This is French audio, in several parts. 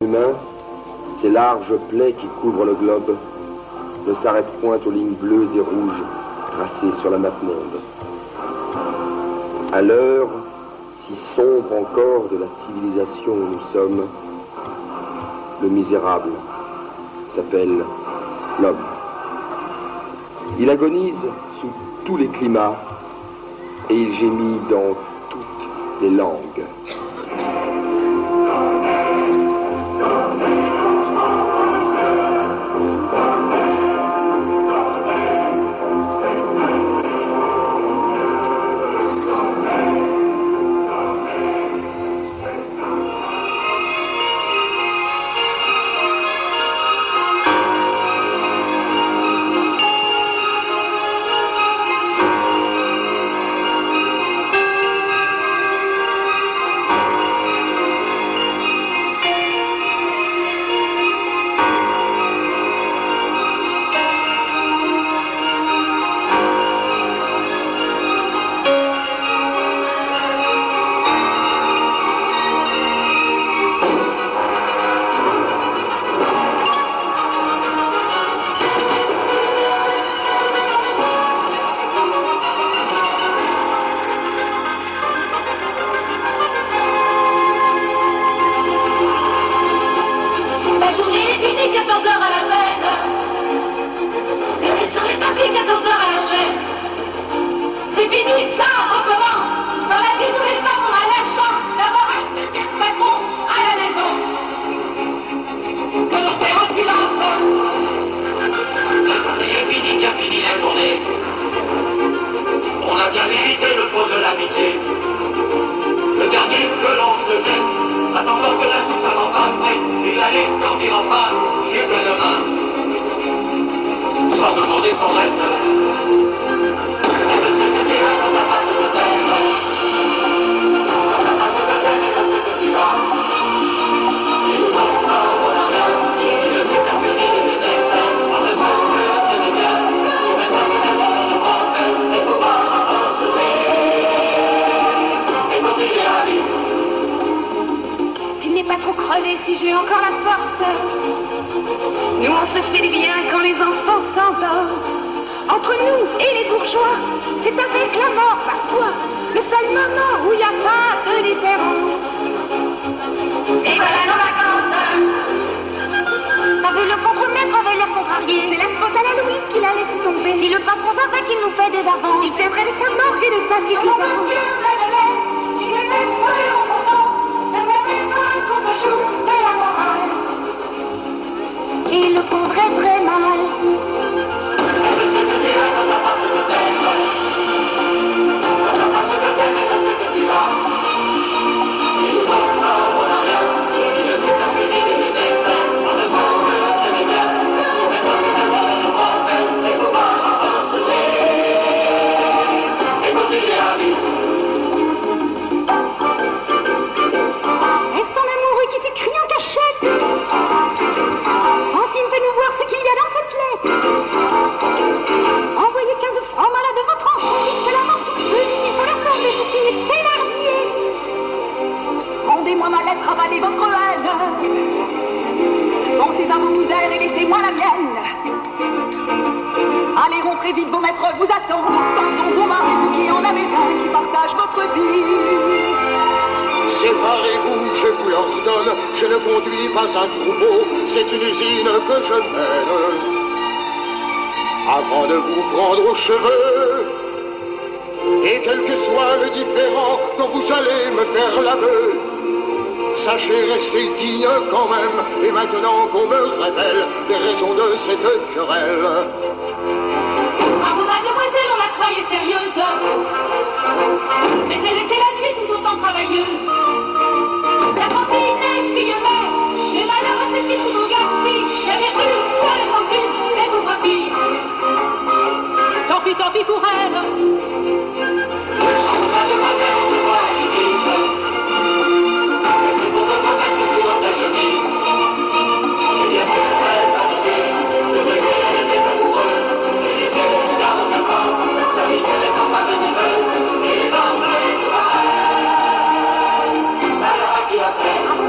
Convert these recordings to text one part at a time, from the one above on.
Humain, ces larges plaies qui couvrent le globe ne s'arrêtent point aux lignes bleues et rouges tracées sur la nappe monde. À l'heure si sombre encore de la civilisation où nous sommes, le misérable s'appelle l'homme. Il agonise sous tous les climats et il gémit dans toutes les langues.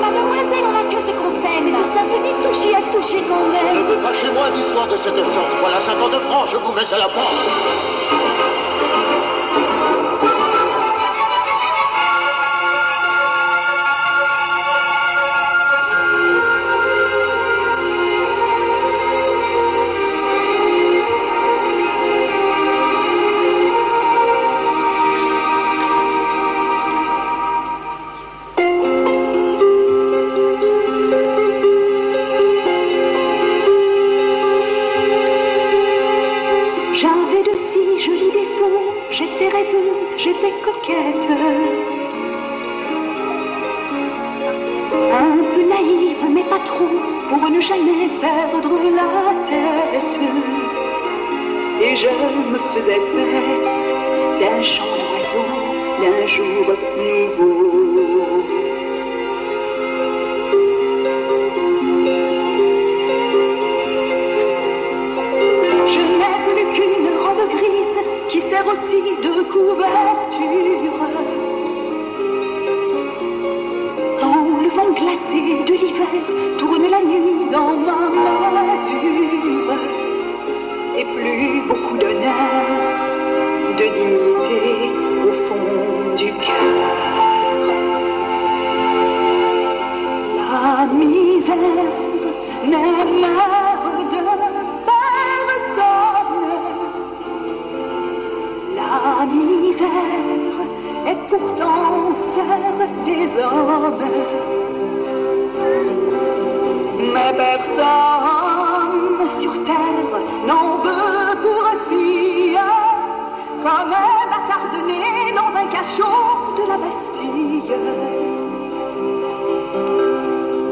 Mademoiselle, on a que ce qu'on sait, pas de cette sorte. Voilà 50 francs, je vous mets à la porte. J'étais coquette, un peu naïve, mais pas trop, pour ne jamais perdre la tête. Et je me faisais fête d'un chant d'oiseau, d'un jour nouveau. Je n'ai plus qu'une robe grise qui sert aussi de couverture. Quand le vent glacé de l'hiver tourne la nuit dans ma masure, et plus beaucoup d'honneur, de dignité au fond du cœur. La misère n'est mère de la misère est pourtant sœur des hommes. Mais personne sur terre n'en veut pour fille, comme elle a tardonné dans un cachot de la Bastille.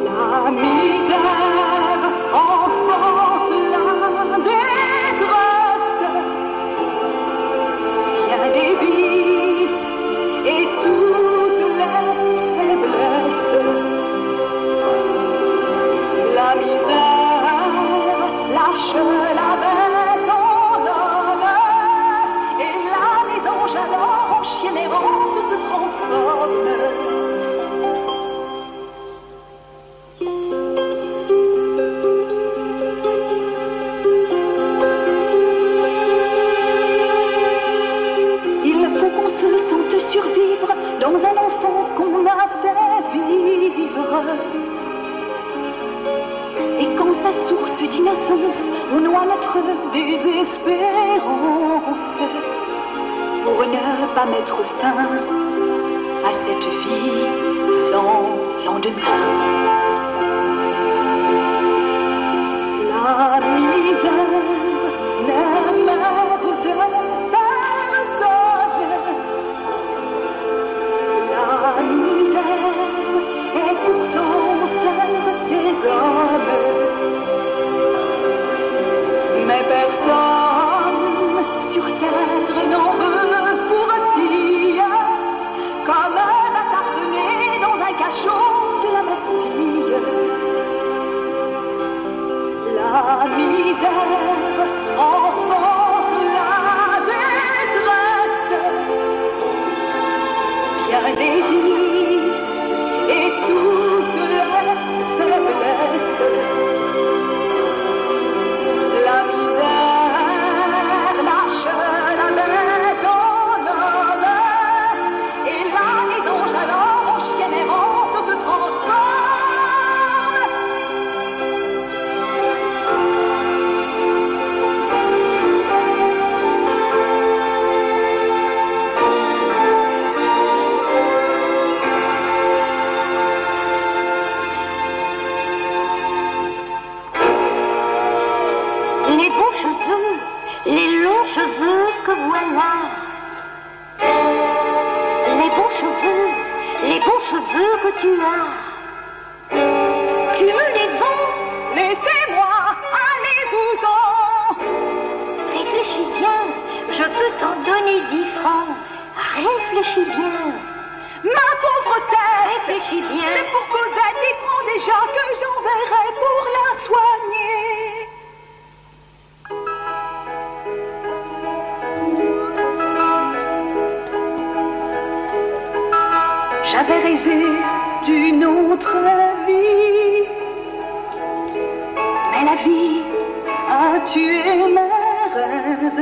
La misère enfante la détresse, des vices et toutes les faiblesses. La misère lâche la bête en homme, et la mésange alors en chien errante se transforme. Dans un enfant qu'on a fait vivre. Et quand sa source d'innocence, on noie notre désespérance pour ne pas mettre fin à cette vie sans lendemain. La misère n'est mère de personne. La misère est pourtant sœur des hommes. Mais personne sur terre n'en veut pour fille, comme elle a tardonné dans un cachot de la Bastille. La misère enfante la détresse, bien des vices et toutes les faiblesses. La misère lâche la bête en homme, et la mésange alors en chienne errante se transforme. Les beaux cheveux, les longs cheveux que voilà. Les beaux cheveux que tu as. Tu me les vends, Laissez-moi, allez-vous-en. réfléchis bien, je peux t'en donner 10 francs. Réfléchis bien, Ma pauvre tête, réfléchis bien. c'est pour Cosette, il prend déjà que j'enverrai pour la soigner. J'avais rêvé d'une autre vie, mais la vie a tué mes rêves.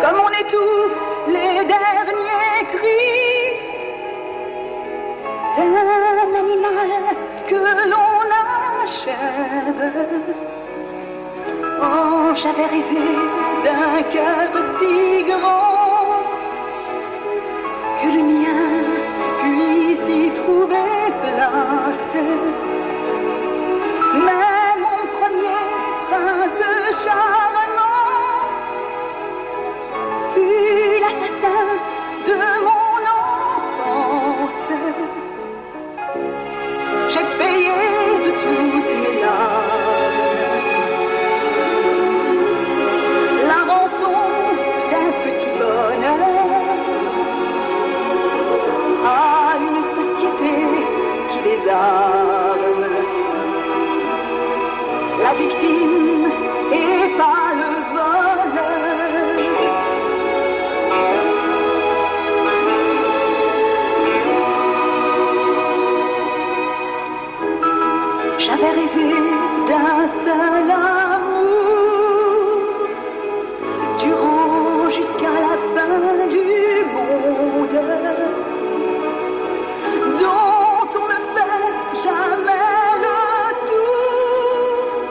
Comme on étouffe les derniers cris d'un animal que l'on achève. Oh, j'avais rêvé d'un cœur si grand que le mien puisse y trouver place. Mais mon premier prince charmant fut l'assassin de mon enfance. J'ai payé de toutes mes larmes la rançon d'un petit bonheur à une société qui les arme. La victime est pas le voleur. J'avais rêvé d'un seul amour durant jusqu'à la fin du monde, dont on ne fait jamais le tour,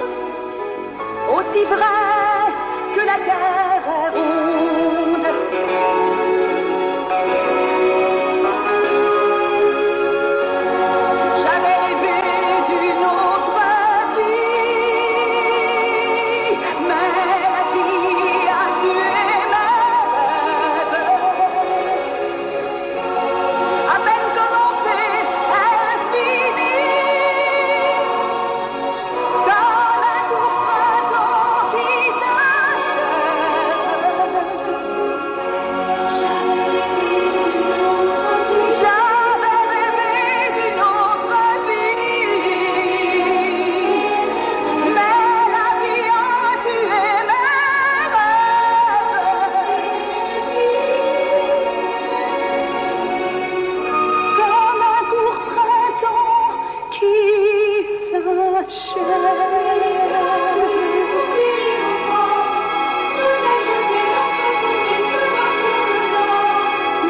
aussi vrai que la terre est ronde. J'avais rêvé d'une autre vie, mais la vie a tué mes rêves. À peine commencée, elle finit comme un court printemps qui s'achève. J'avais rêvé d'une autre vie, mais la vie a tué mes rêves. Comme un court printemps qui s'achève.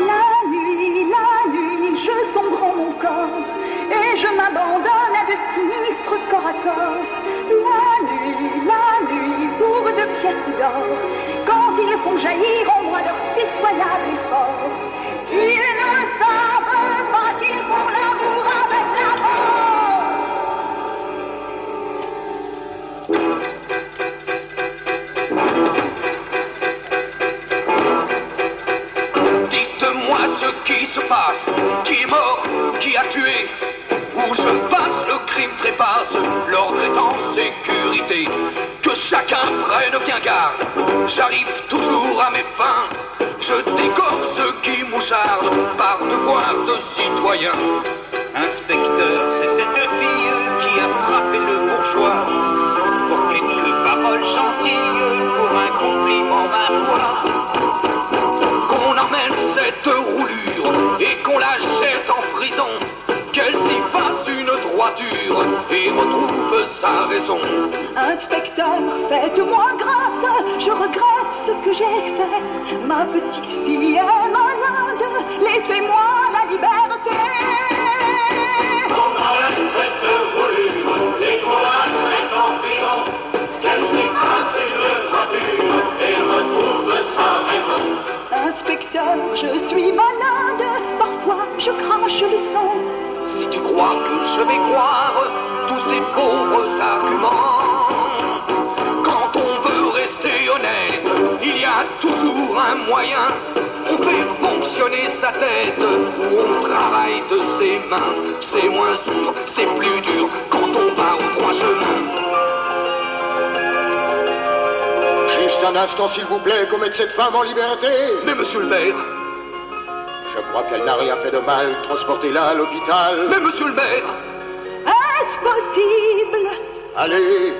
La nuit, je sombre en mon corps et je m'abandonne à de sinistres corps à corps. La nuit, pour de pièces d'or, quand ils font jaillir en moi leur pitoyable effort, ils ne savent pas qu'ils font l'amour avec la mort. Dites-moi ce qui se passe, qui est mort, qui a tué. Où je passe, le crime trépasse, l'ordre est en sécurité. Que chacun prenne bien garde, j'arrive toujours à mes fins. Je décore ceux qui mouchardent par devoir de citoyen. Inspecteur, c'est cette fille qui a frappé le bourgeois pour quelques paroles gentilles, pour un compliment, ma foi. Qu'on emmène cette roulure et qu'on la jette en prison, qu'elle s'y fasse une droiture et retrouve sa raison. Inspecteur, faites-moi grâce, je regrette ce que j'ai fait. Ma petite fille est malade, laissez-moi la liberté. On emmène cette roulure et qu'on la jette en prison, qu'elle s'y fasse une droiture et retrouve sa raison. Inspecteur, je suis malade, parfois je crache le sang. Si tu crois que je vais croire tous ces pauvres arguments, quand on veut rester honnête, il y a toujours un moyen. On fait fonctionner sa tête ou on travaille de ses mains. C'est moins sûr, c'est plus dur quand on va au droit chemin. Juste un instant, s'il vous plaît, qu'on mette cette femme en liberté. Mais monsieur le maire, Je crois qu'elle n'a rien fait de mal. Transportez-la à l'hôpital. mais monsieur le maire, Est-ce possible? Allez,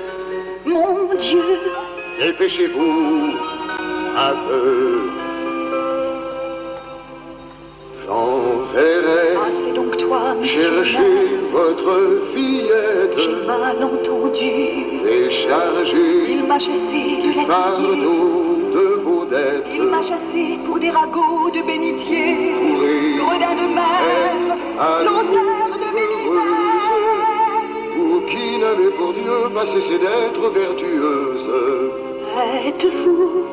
Mon Dieu, dépêchez-vous un peu. J'enverrai ah, c'est donc toi, monsieur. chercher votre fillette J'ai mal entendu. Déchargez Il m'a chassé de la fardeau de vos dettes. Il m'a chassé pour des ragots de bénitier, gredin de mer, l'auteur de mes misères. Vous qui n'avez pour Dieu pas cessé d'être vertueuse. Êtes-vous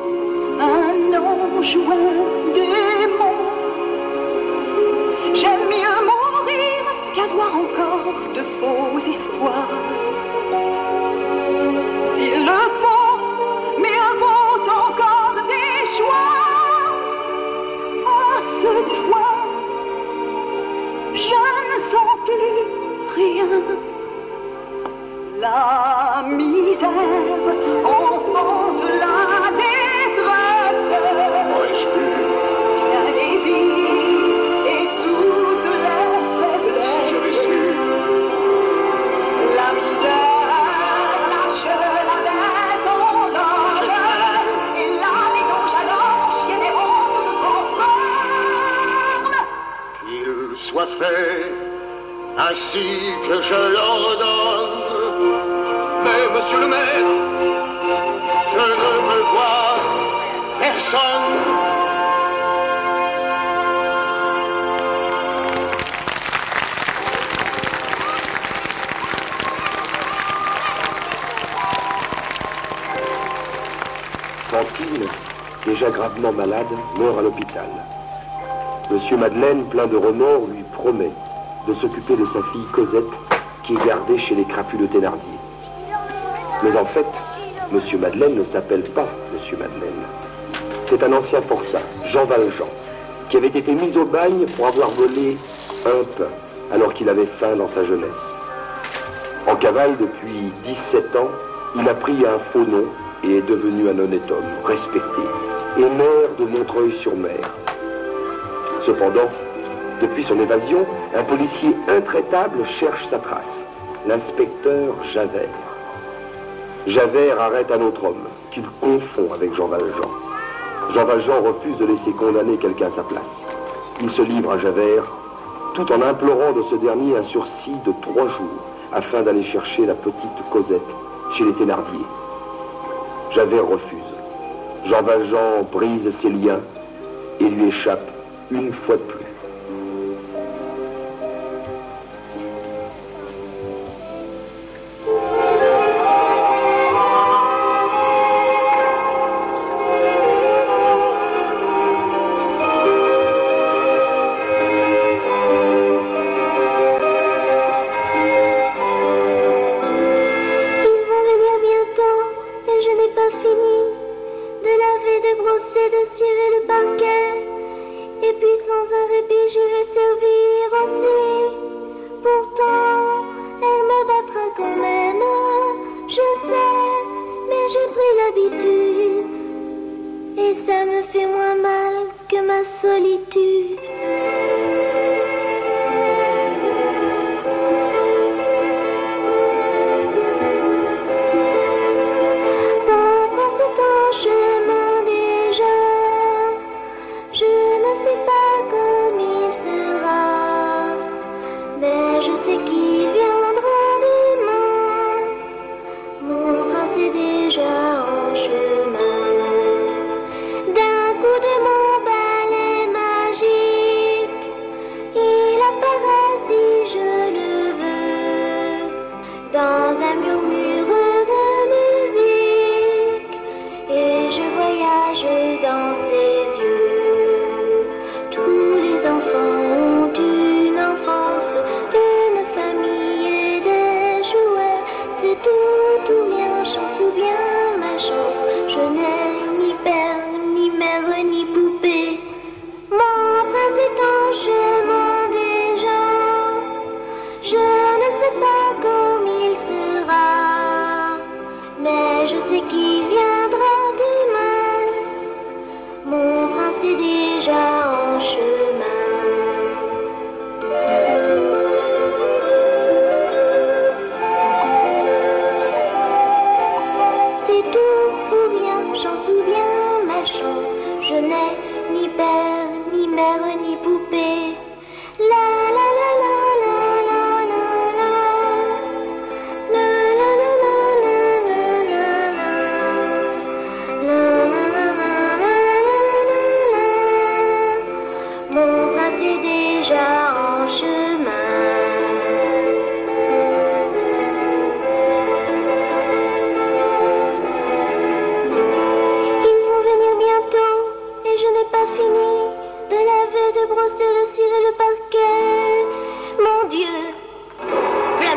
un ange ou un démon? J'aime mieux mourir qu'avoir encore de faux espoirs. S'il le faut, mieux vaut encore des choix. À ce toit, je ne sens plus rien. La misère, enfant de la détresse, bien les vies et toutes les faiblesses. La misère lâche la bête en or, et l'âme est donc jalon, chienne et honte conforme. Qu'il soit fait ainsi que je l'ordonne. Mais monsieur le maire, Je ne veux voir personne. Fantine, déjà gravement malade, meurt à l'hôpital. Monsieur Madeleine, plein de remords, lui promet de s'occuper de sa fille Cosette, qui est gardée chez les crapuleux Thénardier. Mais en fait, Monsieur Madeleine ne s'appelle pas Monsieur Madeleine. C'est un ancien forçat, Jean Valjean, qui avait été mis au bagne pour avoir volé un pain, alors qu'il avait faim dans sa jeunesse. En cavale depuis 17 ans, il a pris un faux nom et est devenu un honnête homme, respecté, et maire de Montreuil-sur-Mer. Cependant, depuis son évasion, un policier intraitable cherche sa trace, l'inspecteur Javert. Javert arrête un autre homme, qu'il confond avec Jean Valjean. Jean Valjean refuse de laisser condamner quelqu'un à sa place. Il se livre à Javert, tout en implorant de ce dernier un sursis de 3 jours, afin d'aller chercher la petite Cosette chez les Thénardier. Javert refuse. Jean Valjean brise ses liens et lui échappe une fois de plus.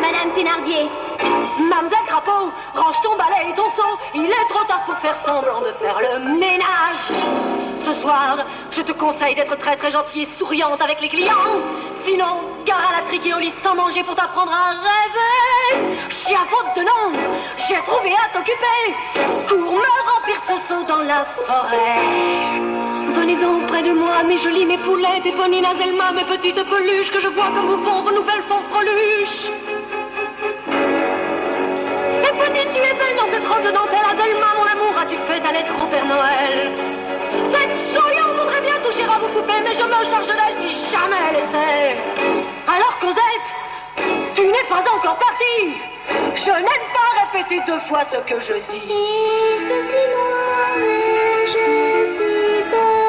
Madame Thénardier. Mademoiselle Crapaud, range ton balai et ton seau. Il est trop tard pour faire semblant de faire le ménage. Ce soir, je te conseille d'être très très gentille et souriante avec les clients. Sinon, gare à la trique et au lit sans manger pour t'apprendre à rêver. Chien faute de nom, j'ai trouvé à t'occuper. Cours me remplir ce seau dans la forêt. Venez donc près de moi, mes jolies, mes poulettes, et Ponine Azelma, mes petites peluches, que je vois comme vous vont vos nouvelles fanfreluches. Et petite, tu es belle dans cette robe de dentelle, Azelma, mon amour, as-tu fait ta lettre au Père Noël? Cette souillon voudrait bien toucher à vos poupées, mais je me charge d'elle si jamais elle était. Alors, Cosette, tu n'es pas encore partie. Je n'aime pas répéter 2 fois ce que je dis. Il fait si noir et j'ai si peur.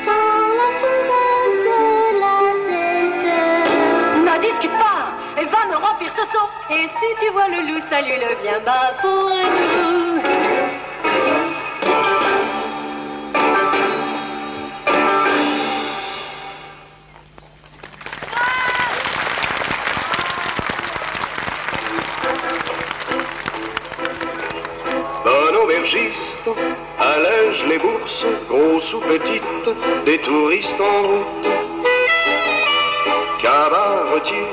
Dans la forêt, c'est là, 7 heures. Ne discute pas, elle va me remplir ce seau. Et si tu vois le loup, salut-le bien bas pour nous. Bon aubergiste, allège les bourses, grosses ou petites, des touristes en route. Cabaretier,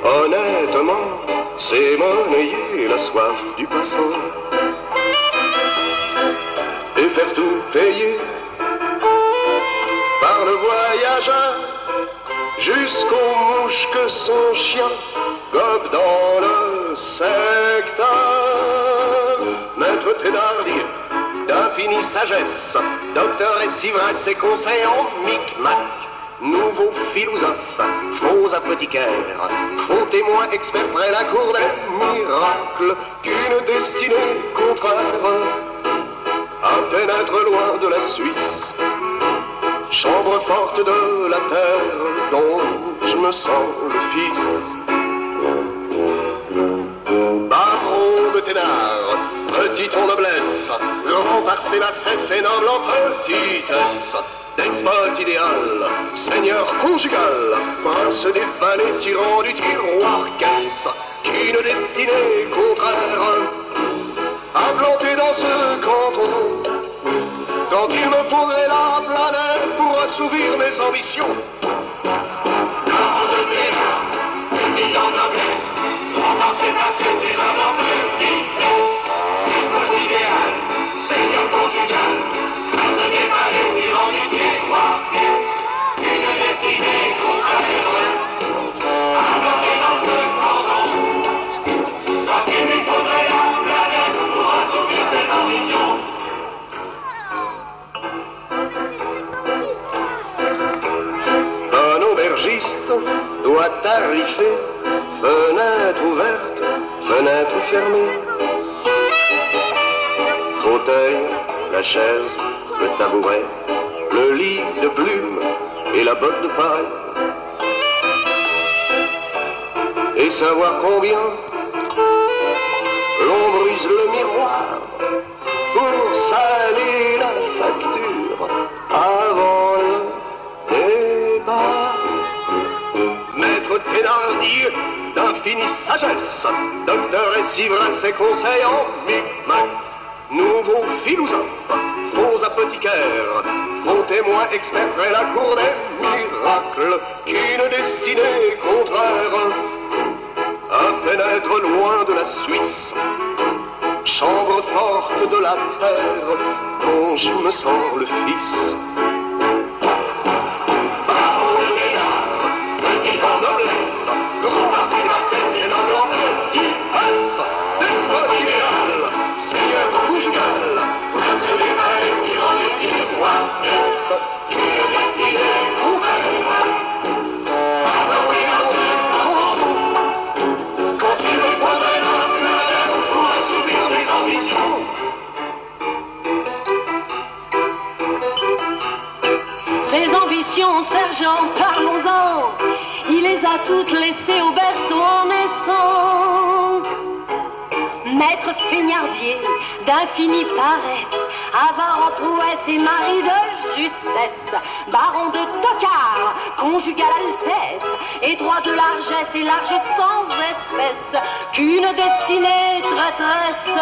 honnêtement, c'est monnayer la soif du passant. Et faire tout payer par le voyageur, jusqu'aux mouches que son chien gobe dans le secteur. Maître Thénardier, d'infinie sagesse, docteur et civresse et conseil en micmac. Nouveau philosophe, faux apothicaire, faux témoin expert près la cour des miracles, qu'une destinée contraire a fait naître loin de la Suisse, chambre forte de la terre dont je me sens le fils. Baron de Thénard, petit en noblesse, grand par ses bassesses et noble en petitesse, despote idéal, seigneur conjugal, prince des vallées, tyran du tiroir caisse, qu'une destinée contraire a planté dans ce canton, quand il me faudrait la planète pour assouvir mes ambitions. Baron de Thénard, petit en noblesse, grand par ses bassesses et noble en petitesse, despote idéal, seigneur conjugal, prince des vallées, tyran du tiroir caisse, une destinée contraire a planté dans ce canton, quand il lui faudrait la planète pour assouvir ses ambitions. Un aubergiste doit tarifer, fenêtre ouverte, fenêtre fermée. Fauteuil, la chaise, le tabouret, le lit de plume et la botte de paille. Et savoir combien l'on brise le miroir pour saler la facture avant le départ. Maître Thénardier, d'infinie sagesse, docteur et civresse et conseil en micmac. Nouveau philosophe, faux apothicaire, faux témoin expert près la cour des miracles, qu'une destinée contraire a fait naître loin de la Suisse, chambre forte de la terre dont je me sens le fils. Baron de Thénard, petit en noblesse, grand par ses bassesses et noble en petitesse, despote idéal, seigneur conjugal, prince des vallées, tyran du tiroir caisse, qu'une destinée contraire a planté dans ce canton, quand il me faudrait la planète pour assouvir mes ambitions. Ses ambitions, sergent, parlons-en. Il les a toutes laissées au berceau en naissant. Maître Thénardier, d'infinie paresse, avare en prouesse et mari de justesse, baron de tocard, conjugal altesse, et droit de largesse et large sans espèce, qu'une destinée traîtresse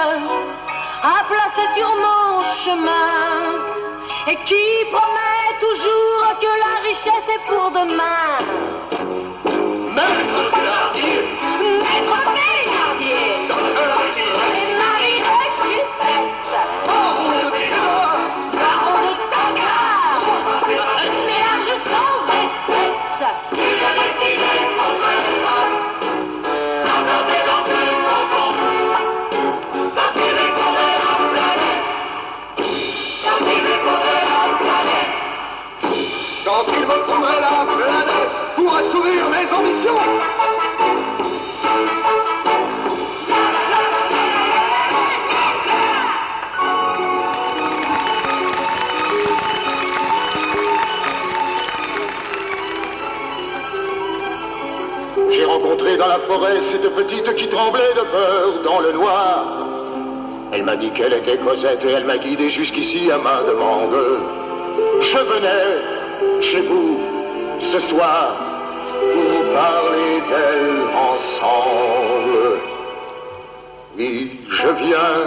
a placé sur mon chemin, et qui promet toujours que la richesse est pour demain. Maître Thénardier, Maître Thénardier, et mari de justesse, baron de tocard, baron de tocard, c'est large sans espèce, quand il me faudrait la planète pour assouvir mes ambitions. J'ai rencontré dans la forêt cette petite qui tremblait de peur dans le noir. Elle m'a dit qu'elle était Cosette et elle m'a guidé jusqu'ici à ma demande. Je venais chez vous ce soir pour parler d'elle ensemble. Oui, je viens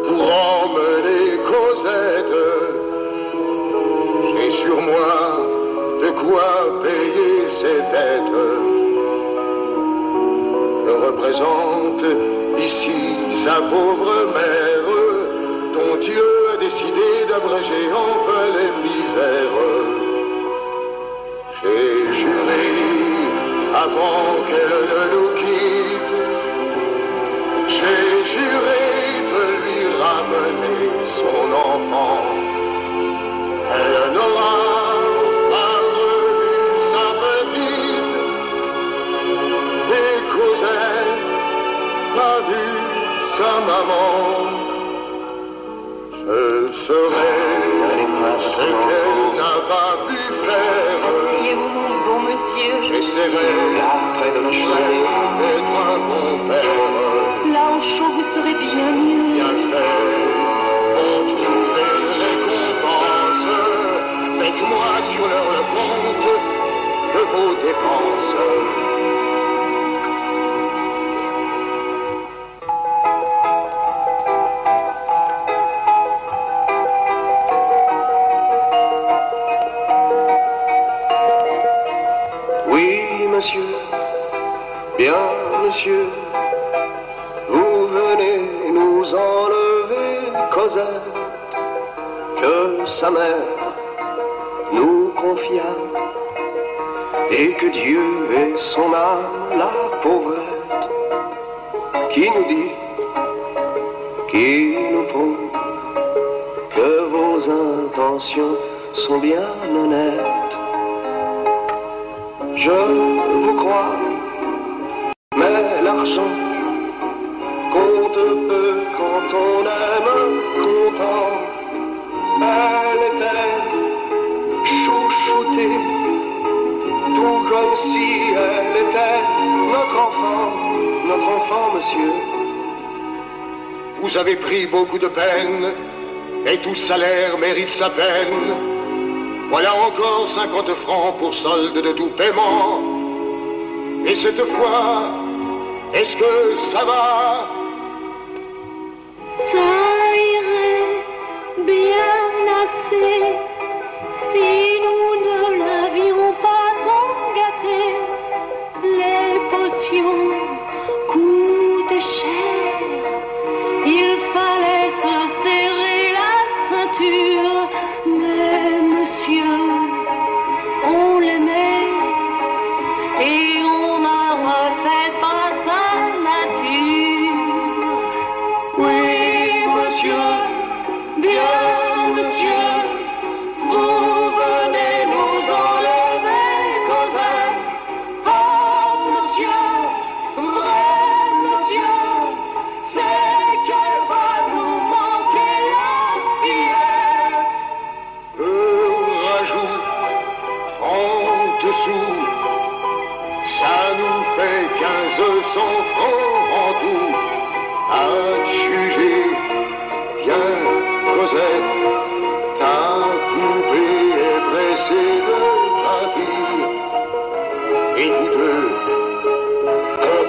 pour emmener Cosette. J'ai sur moi de quoi payer ses dettes. Je représente ici sa pauvre mère, dont Dieu a décidé d'abréger enfin les misères. J'ai juré avant qu'elle ne nous quitte, j'ai juré de lui ramener son enfant. Elle n'aura pas revu sa petite, et Cosette n'a vu sa maman. Je ferai ce qu'elle n'a pas pu faire. asseyez-vous mon bon monsieur, J'essaierai d'être un bon père. là au chaud vous serez bien mieux. Bien fait, pour trouver récompense. Faites-moi sur leur le compte de vos dépenses. Oui, monsieur, bien, monsieur, vous venez nous enlever Cosette, que sa mère nous confia, et que Dieu ait son âme, la pauvrette, qui nous dit, qui nous prouve que vos intentions sont bien honnêtes. Je vous crois, mais l'argent compte peu quand on aime content. Elle était chouchoutée, tout comme si elle était notre enfant, monsieur. Vous avez pris beaucoup de peine, et tout salaire mérite sa peine. Voilà encore 50 francs pour solde de tout paiement. Et cette fois, est-ce que ça va? Ça irait bien assez si nous ne l'avions pas engâté. Les potions coûtent cher, il fallait se serrer la ceinture. Mais monsieur, on l'aimait et on ne refait pas sa nature. Oui, monsieur, bien, monsieur, vous venez nous enlever Cosette. Oh, monsieur, vrai monsieur, c'est qu'elle va nous manquer la fillette. Rajout 30 sous, ça nous fait 1500 francs en tout. À juger, viens Cosette, ta poupée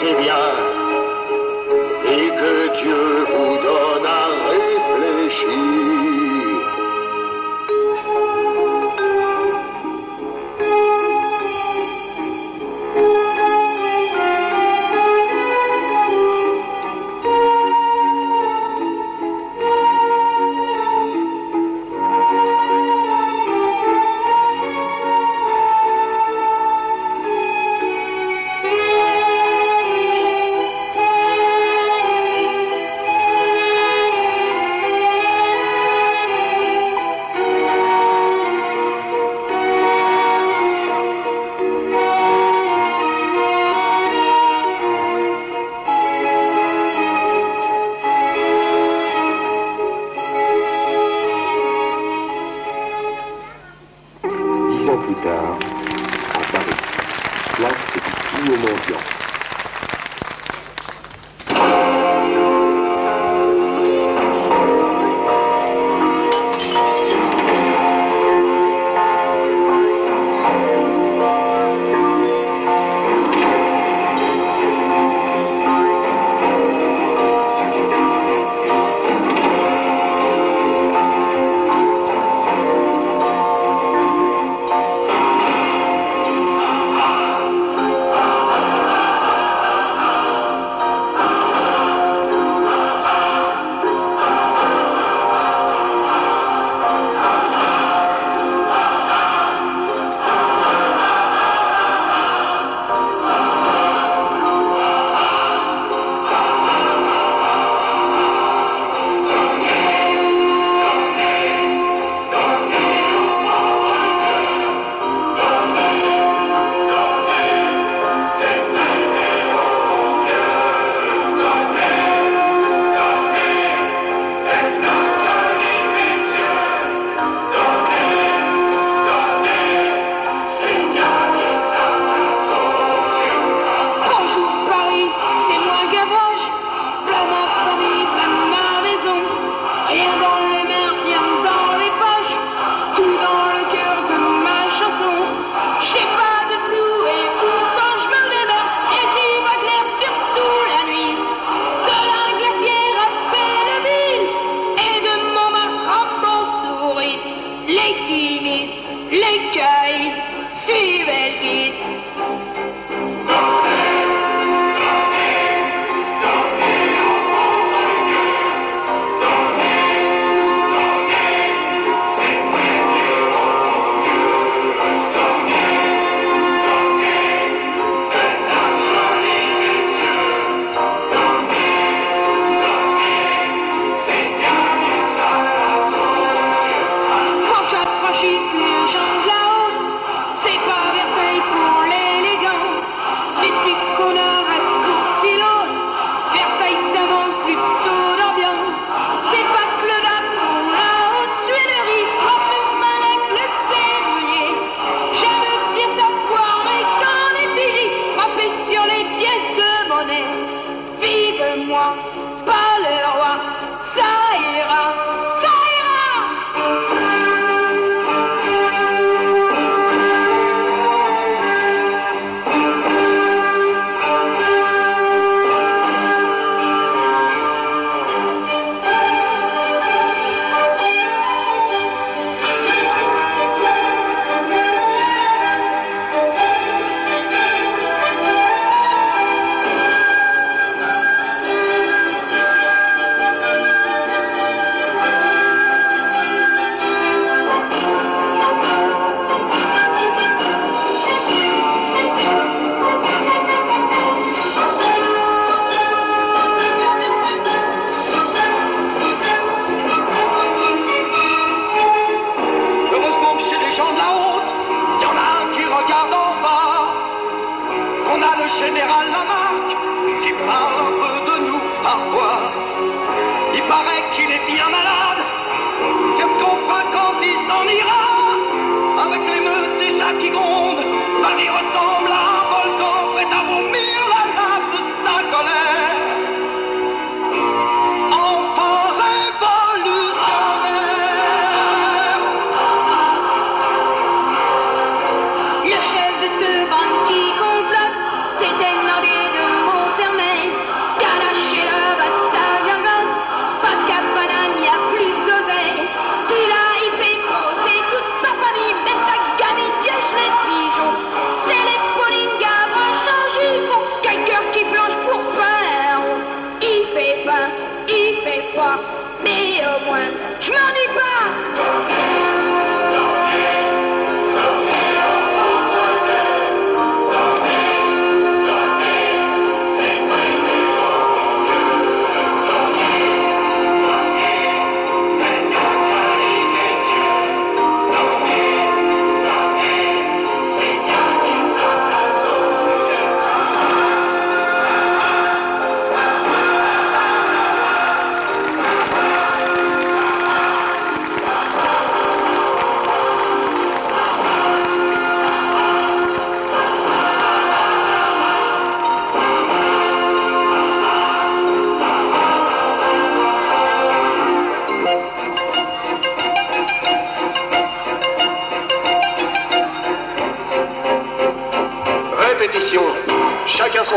écoutez bien, et que Dieu vous donne à réfléchir. Plus tard, à Paris, place du Puy-au-Mendiant. Le chef de ce bande qui complote s'était demandé de montrer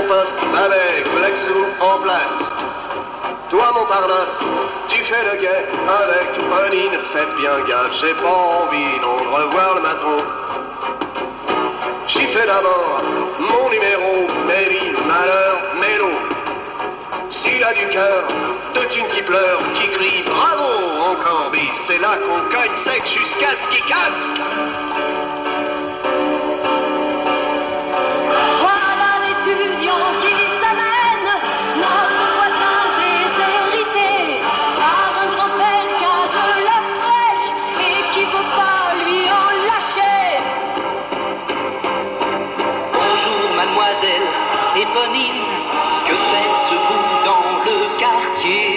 poste avec Flexou en place. Toi, Montparnasse, tu fais le guet avec Pauline. Faites bien gaffe, j'ai pas envie d'en revoir le matelot. J'y fais d'abord mon numéro, Mairie, malheur, mélo. S'il a du cœur, de thunes qui pleurent, qui crient bravo encore bis, c'est là qu'on cogne sec jusqu'à ce qu'il casque. Voilà l'étudiant qui s'amène, notre voisin déshérité, par un grand-père qui a de la fraîche et qui veut pas lui en lâcher. Bonjour mademoiselle Éponine, que faites-vous dans le quartier?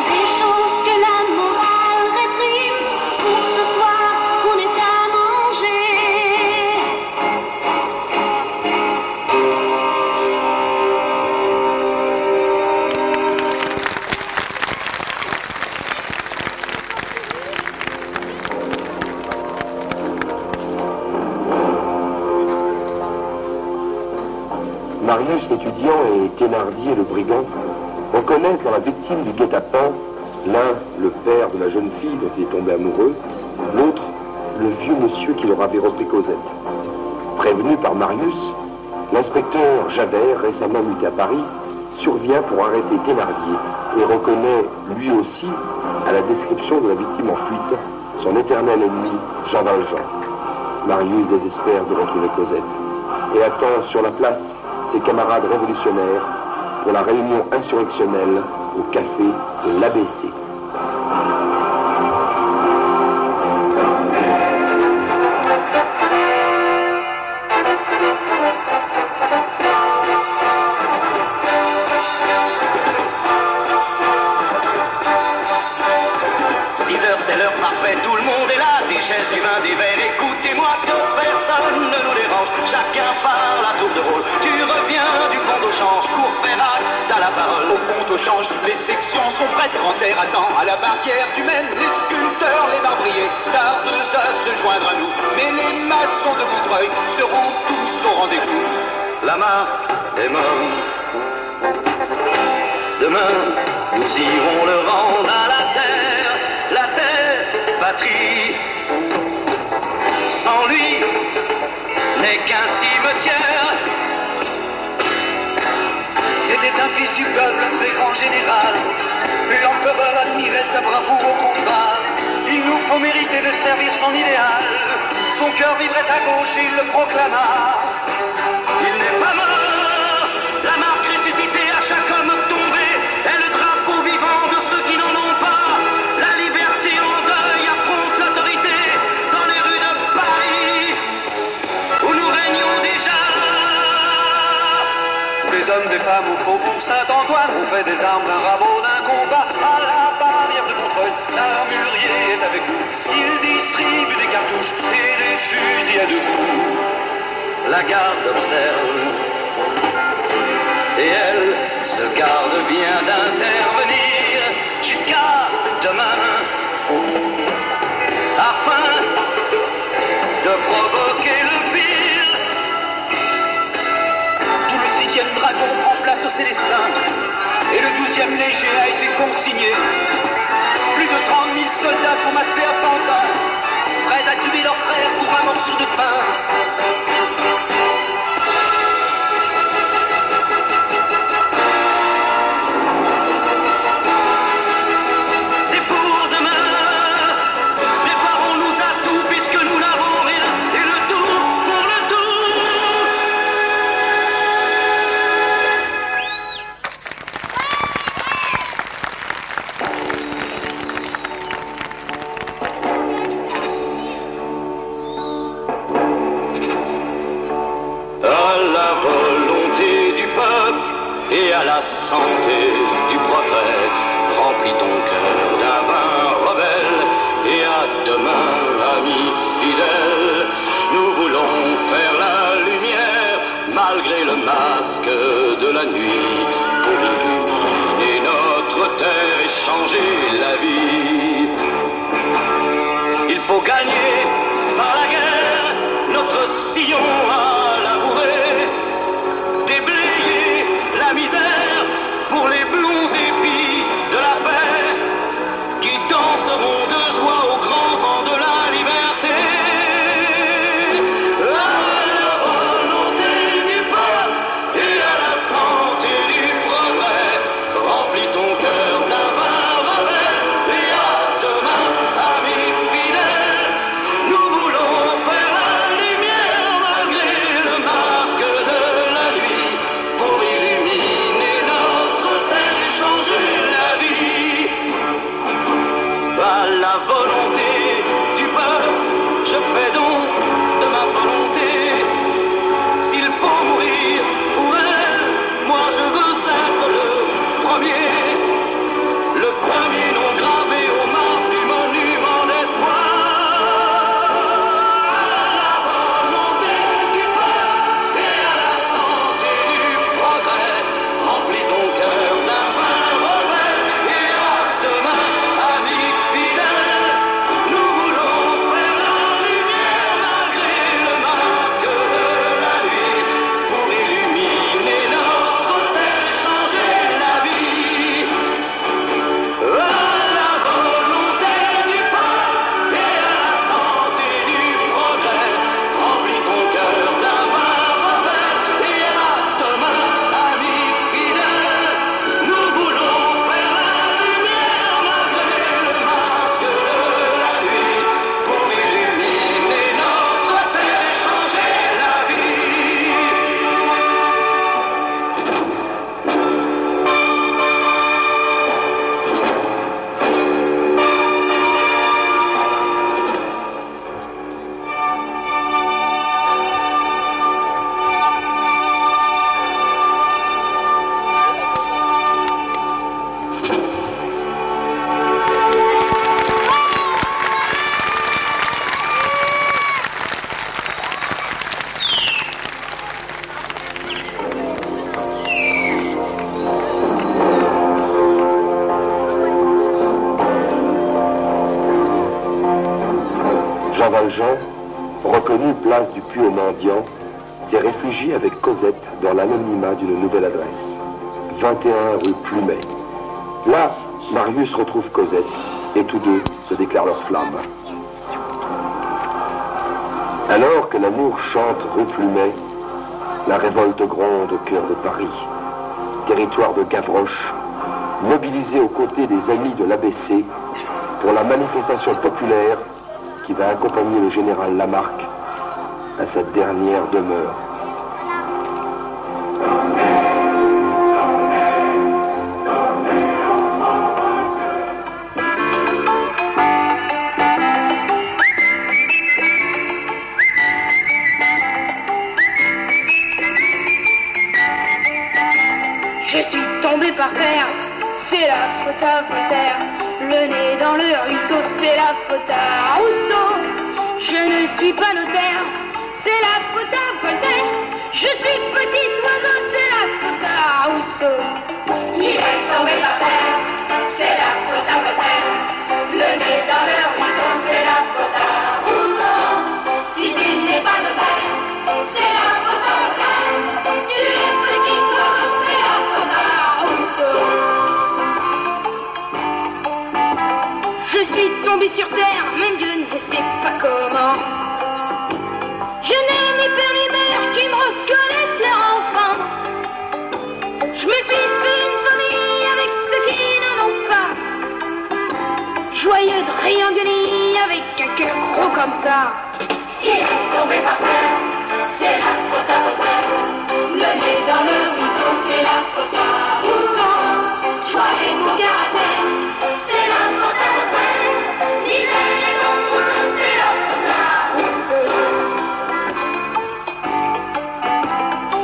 Des choses que la morale réprime. Pour ce soir, on est à manger. Marius, l'étudiant, et Thénardier, le brigand, reconnaissent dans la victime du guet-apens l'un le père de la jeune fille dont il est tombé amoureux, l'autre le vieux monsieur qui leur avait repris Cosette. Prévenu par Marius, l'inspecteur Javert, récemment muté à Paris, survient pour arrêter Thénardier et reconnaît lui aussi, à la description de la victime en fuite, son éternel ennemi, Jean Valjean. Marius désespère de retrouver Cosette et attend sur la place ses camarades révolutionnaires pour la réunion insurrectionnelle au café de l'ABC. 6 heures, c'est l'heure parfaite, tout le monde est là, des chaises, du vin, des verres, écoutez-moi que personne ne nous dérange, chacun parle à tour de rôle, tu reviens du compte au change, Courfeyrac, t'as la parole. Au compte au change, toutes les sections sont prêtes, Grantaire attend à la barrière, tu mènes les sculpteurs, les marbriers, tardent à se joindre à nous, mais les maçons de Montreuil seront tous au rendez-vous. La marque est morte. Demain, nous irons le rendre à la terre, patrie. Sans lui, n'est qu'un cimetière. C'était un fils du peuple, un très grand général. L'empereur admirait sa bravoure au combat. Il nous faut mériter de servir son idéal. Son cœur vibrait à gauche et il le proclama. Il n'est pas mort, la marque ressuscitée à chaque homme tombé est le drapeau vivant de ceux qui n'en ont pas. La liberté en deuil affronte l'autorité dans les rues de Paris où nous régnons déjà. Des hommes, des femmes au faubourg Saint-Antoine ont fait des armes d'un rabot, d'un combat à la barrière de Montreuil. L'armurier est avec nous, il distribue des cartouches et des fusils à deux coups. La garde observe et elle se garde bien d'intervenir jusqu'à demain afin de provoquer le pire. Tout le 6e dragon prend place au Célestin et le 12e léger a été consigné. Plus de 30 000 soldats sont massés à Panda, prêts à tuer leurs frères pour un morceau de pain. C'est pour demain. Préparons-nous à tout puisque nous n'avons rien. Et le tout pour le tout. À la volonté du peuple et à la santé du prophète, remplis ton cœur d'un vin rebelle. Et à demain, amis fidèles, nous voulons faire la lumière malgré le masque de la nuit pour illuminer notre terre et changer la vie. Il faut gagner par la guerre notre sillon à labourer, déblayer premier, le premier nom gravé au marbre du monument d'espoir. À la volonté du peuple et à la santé du progrès, remplis ton cœur d'un vin mauvais et à demain, amis fidèles, nous voulons faire la lumière malgré le masque de la nuit pour illuminer notre terre et changer la vie. À la volonté du peuple et à la santé du progrès, remplis ton cœur d'un vin mauvais et à demain, amis fidèles, nous voulons faire la lumière malgré le masque de la nuit pour illuminer notre terre et changer la vie. Jean Valjean, reconnu place du Puy aux Mendiants, s'est réfugié avec Cosette dans l'anonymat d'une nouvelle adresse, 21 rue Plumet. Là, Marius retrouve Cosette et tous deux se déclarent leur flamme. Alors que l'amour chante rue Plumet, la révolte gronde au cœur de Paris. Territoire de Gavroche, mobilisé aux côtés des amis de l'ABC pour la manifestation populaire qui va accompagner le général Lamarque à sa dernière demeure. Je suis tombé par terre, c'est la faute à Voltaire. Le nez dans le ruisseau, c'est la faute à Rousseau. Je ne suis pas notaire, c'est la faute à Voltaire. Je suis petit oiseau, c'est la faute à Rousseau. Il est tombé par terre, c'est la faute à Voltaire. Le nez dans le ruisseau, c'est la faute à Rousseau. Si tu n'es pas notaire, c'est la faute à Voltaire. Tu es petit oiseau, c'est la faute à Rousseau. Je suis tombé sur terre, même Dieu ne sait pas comment. Je n'ai ni père ni mère qui me reconnaissent leur enfant. Je me suis fait une famille avec ceux qui n'en ont pas. Joyeux de Riangoni avec un cœur gros comme ça. Il est tombé par terre, c'est la faute à Voltaire. Le nez dans le ruisseau, c'est la faute à Rousseau. Joyeux mon caractère, c'est la faute à Voltaire. Lisez les bons Rousseau, c'est la faute à Rousseau.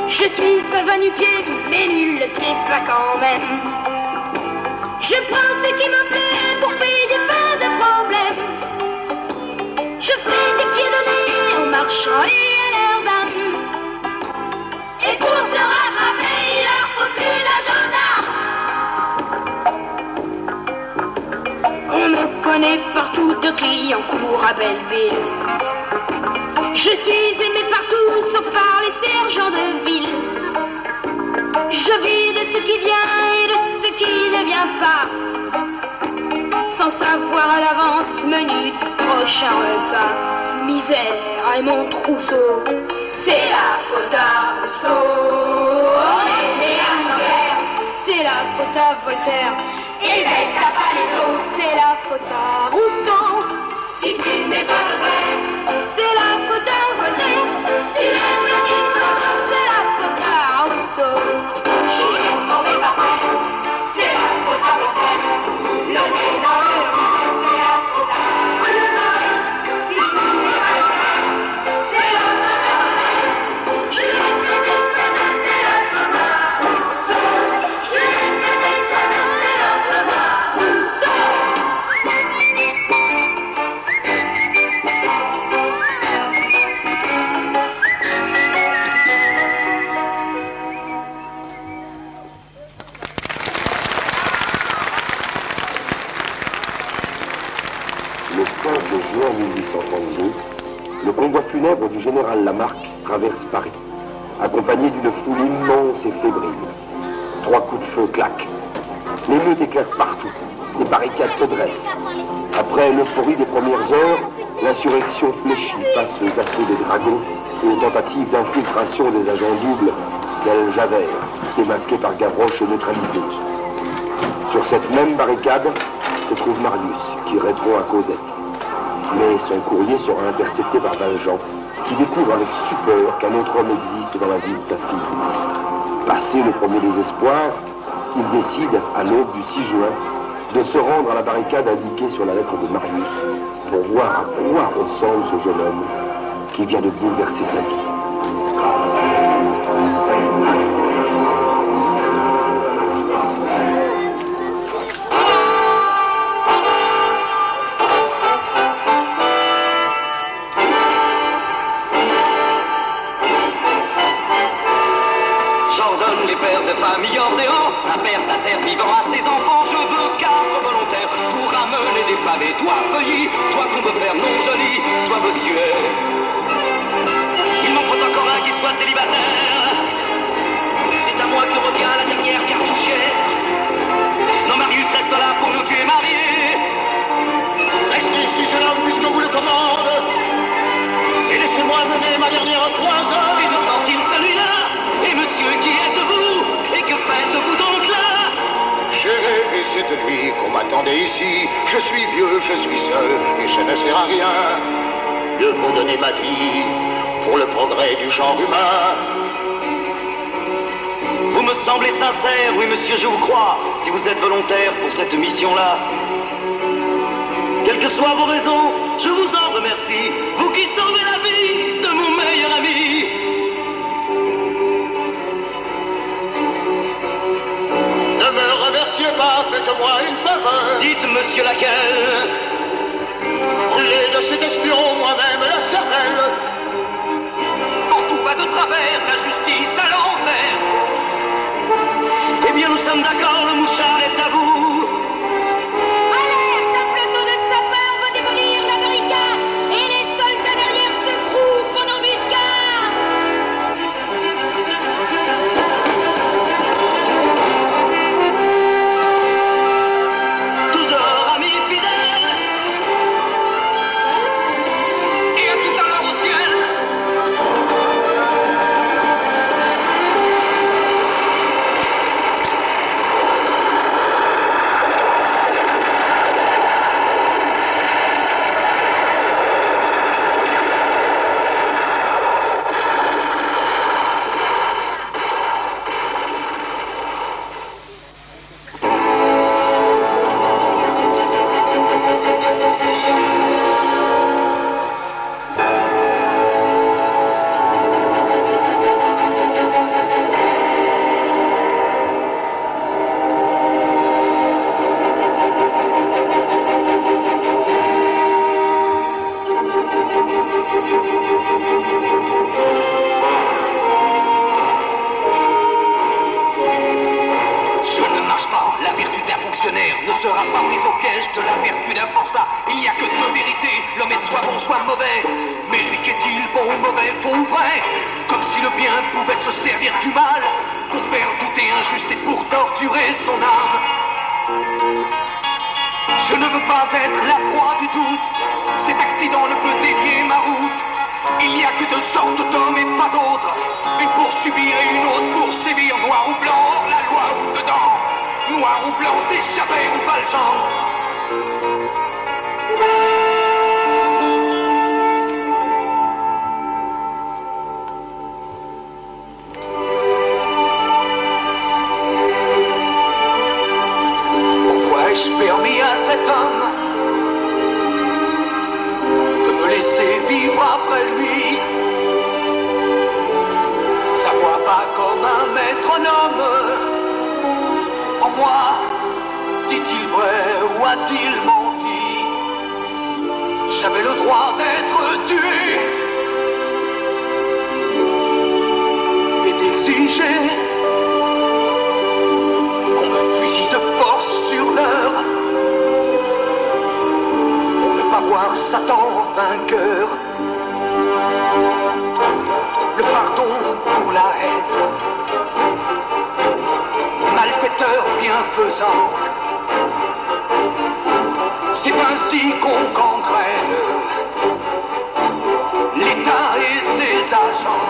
Je suis un va-nu-pied, mais nul ne pas quand même. Je prends ce qui me plaît pour payer des pas de problème. Je fais des pieds de nez en marchant et à l'air d'âme. Et pour te rattraper, il leur faut plus d'agenda. On me connaît partout de Clignancourt à Belleville. Je suis aimé partout, sauf par les sergents de ville. Je vis de ce qui vient et de ce qui ne vient pas, sans savoir à l'avance menu du prochain repas. Misère et mon trousseau, c'est la faute à Rousseau. On est né à l'envers, c'est la faute à Voltaire. Et mec t'as pas les os, c'est la faute à Rousseau. Si tu n'es pas vrai, c'est la faute à Voltaire. Tu es petit oiseau, c'est la faute à Rousseau. J'y ai tombé par terre, c'est la faute à Voltaire. Le nez dans le ruisseau, c'est la faute à Rousseau. Si tu n'es pas vrai, c'est la faute à Voltaire. J'y ai petit oiseau, c'est la faute à Rousseau. J'y ai petit oiseau. de juin 1832, le convoi funèbre du général Lamarque traverse Paris, accompagné d'une foule immense et fébrile. 3 coups de feu claquent. L'émeute éclate partout. Les barricades se dressent. Après l'euphorie des premières heures, l'insurrection fléchit face aux assauts des dragons et aux tentatives d'infiltration des agents doubles, tels Javert, démasqué par Gavroche et neutralisé. Sur cette même barricade se trouve Marius, qui répond à Cosette. Mais son courrier sera intercepté par Valjean, qui découvre avec stupeur qu'un autre homme existe dans la vie de sa fille. Passé le premier désespoir, il décide, à l'aube du 6 juin, de se rendre à la barricade indiquée sur la lettre de Marius pour voir à quoi ressemble ce jeune homme qui vient de bouleverser sa vie. J'ordonne les pères de famille hors des rangs, un père sincère vivant à ses enfants. Je veux 4 volontaires pour ramener des pavés. Toi Feuilly, toi qu'on veut faire non joli, toi Bossuet. Il m'en faut encore un qui soit célibataire. C'est à moi que revient la dernière cartouchette. Non, Marius reste là pour nous tuer mariés. Restez ici jeune homme puisque vous le commande. Et laissez-moi mener ma dernière croisade. Et de sortir celui-là. Et monsieur, qui êtes-vous? Et que faites-vous donc là? J'ai rêvé cette nuit qu'on m'attendait ici. Je suis vieux, je suis seul, et je ne sers à rien. Je vous donner ma vie pour le progrès du genre humain. Vous me semblez sincère, oui monsieur, je vous crois, si vous êtes volontaire pour cette mission-là. Quelles que soient vos raisons, je vous en remercie, vous qui sauvez la vie de mon meilleur ami. Ne me remerciez pas, faites-moi une faveur. Dites monsieur laquelle? Brûlez de cet espion moi-même la cervelle. Quand tout va de travers, la justice à l'envers. Eh bien nous sommes d'accord, le mouchard est à vous. Alerte, un peloton de sapeurs va démolir la barricade et les soldats derrière se groupent en embuscade. Tous dehors, amis fidèles. Et à tout à l'heure au ciel. Ne sera pas pris au piège de la vertu d'un forçat. Il n'y a que 2 vérités, l'homme est soit bon, soit mauvais. Mais lui qu'est-il, bon ou mauvais, faux ou vrai? Comme si le bien pouvait se servir du mal pour faire douter injuste et pour torturer son âme. Je ne veux pas être la proie du doute, cet accident ne peut dévier ma route. Il n'y a que 2 sortes d'hommes et pas d'autres, une pour subir et une autre pour sévir. Noir ou blanc, hors la loi ou dedans. Noir ou blanc, c'est Javert ou Valjean. Pourquoi ai-je permis à cet homme de me laisser vivre après lui? Sa voix pas comme un métronome. En moi, dit-il vrai ou a-t-il menti? J'avais le droit d'être tué et d'exiger qu'on me fusille de force sur l'heure pour ne pas voir Satan vainqueur. Le pardon pour la haine. Malfaiteur bienfaisant. C'est ainsi qu'on gangrène l'État et ses agents.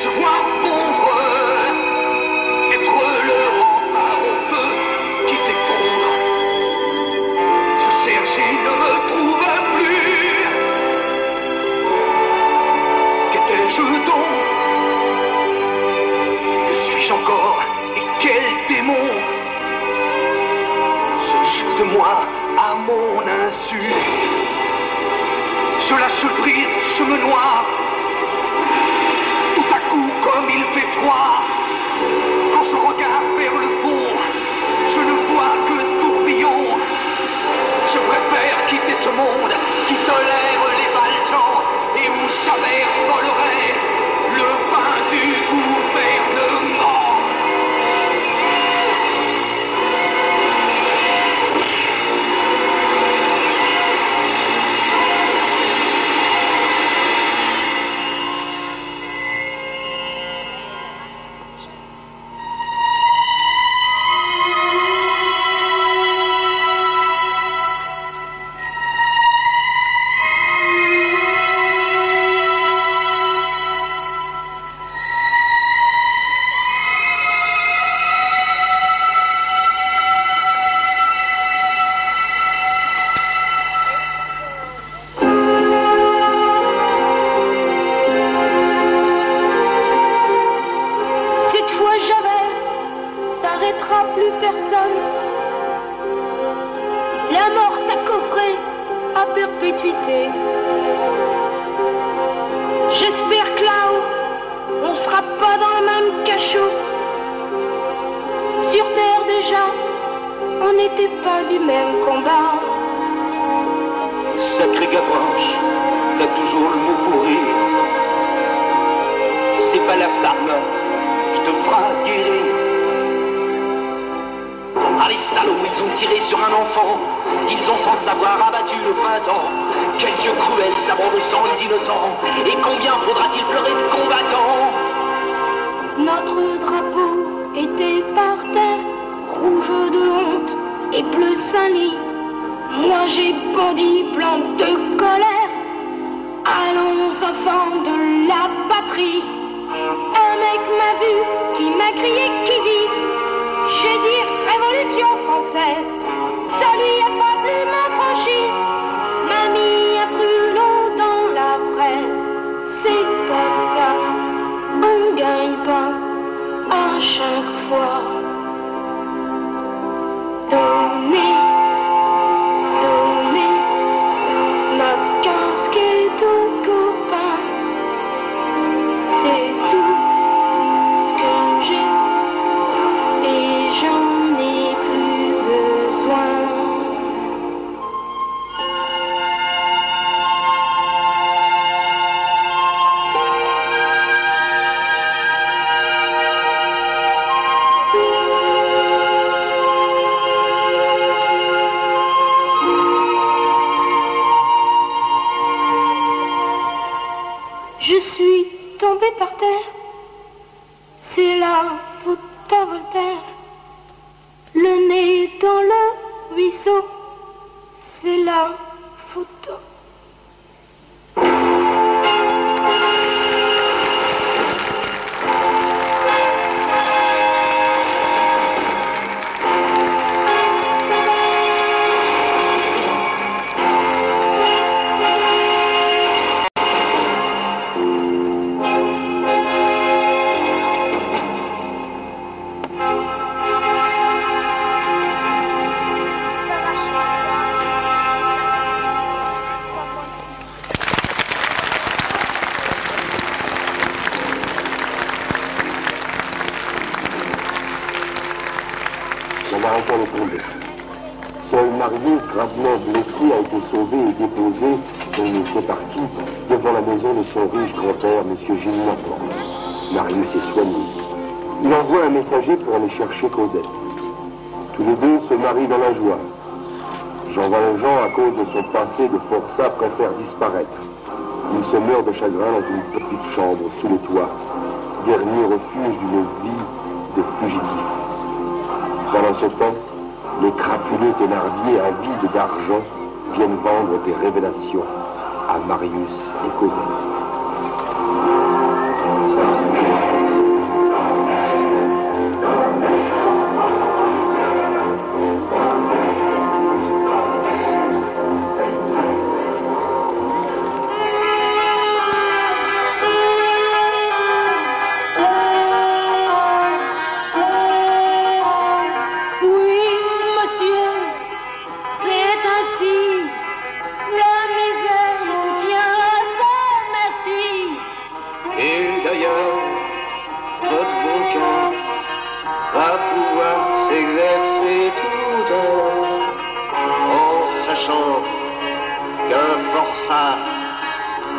Se voir fondre, être le rempart au feu qui s'effondre. Je cherche et ne me trouve plus. Qu'étais-je donc? Que suis-je encore? Et quel démon se joue de moi à mon insu? Je lâche prise, je me noie. Comme il fait froid, quand je regarde vers le fond, je ne vois que tourbillon. Je préfère quitter ce monde qui tolère les valjeans et où jamais volerait le pain du gouvernement. J'espère que là-haut, on sera pas dans le même cachot. Sur terre déjà, on n'était pas du même combat. Sacré Gavroche, t'as toujours le mot pour rire. C'est pas la marmotte qui te fera guérir. Ah les salauds, ils ont tiré sur un enfant. Ils ont sans savoir abattu le printemps. Quel Dieu cruel, sabre de sang les innocents. Et combien faudra-t-il pleurer de combattants? Notre drapeau était par terre, rouge de honte et bleu sali. Moi j'ai bondi plein de colère. Allons enfants de la patrie. Un mec m'a vu, qui m'a crié qui vit. J'ai dit révolution française. Ça lui a pas plu ma franchise. M'a mis un brûlot dans la fraise. C'est comme ça, on gagne pas à chaque fois. Donnez, donnez ma casque et tout copain. C'est tout ce que j'ai et j'en ai plus besoin. Je suis tombée par terre, c'est la faute à Voltaire. Le nez dans le ruisseau, c'est la faute à... J'en arrête les poules. Seul Marius, gravement blessé, a été sauvé et déposé, comme il était parti, devant la maison de son riche grand-père, M. Gillenormand. Marius est soigné. Il envoie un messager pour aller chercher Cosette. Tous les deux se marient dans la joie. Jean Valjean, à cause de son passé de forçat, préfère disparaître. Il se meurt de chagrin dans une petite chambre sous les toits, dernier refuge d'une vie de fugitif. Pendant ce temps, les crapuleux Thénardier, avides d'argent, viennent vendre des révélations à Marius et Cosette.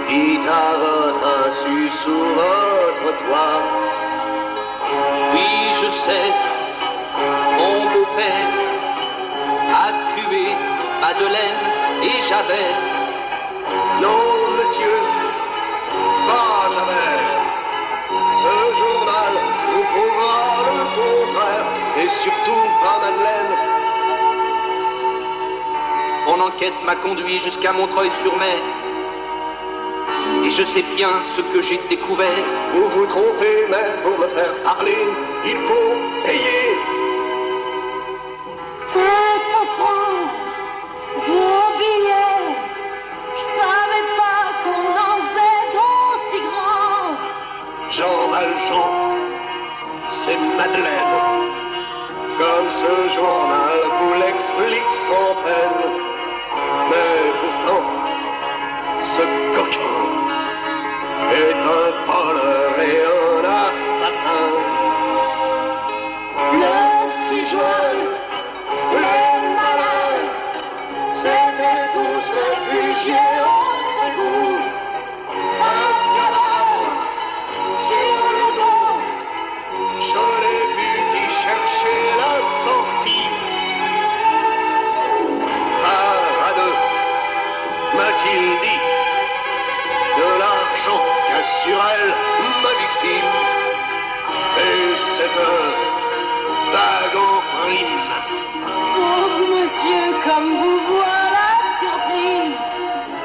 Dit à votre insu sous votre toit. Oui, je sais, mon beau-père a tué Madeleine et Javert. Non, monsieur, pas jamais. Ce journal nous prouvera le contraire, et surtout pas Madeleine. Mon enquête m'a conduit jusqu'à Montreuil-sur-Mer. Et je sais bien ce que j'ai découvert. Vous vous trompez, mais pour me faire parler, il faut payer. 500 francs, vos billets. Je savais pas qu'on en faisait aussi grand. Jean Valjean, c'est Madeleine. Comme ce journal vous l'explique sans peine. Mais pourtant, ce coquin est un voleur et un assassin. Le 6 juin, les malins s'étaient tous réfugiés au secours. Un cadavre sur le dos. Je l'ai vu qui cherchait la sortie. Part à deux, m'a-t-il dit, de l'argent qu'a sur elle ma victime. Et cette bague en prime. Oh, monsieur, comme vous voilà surpris.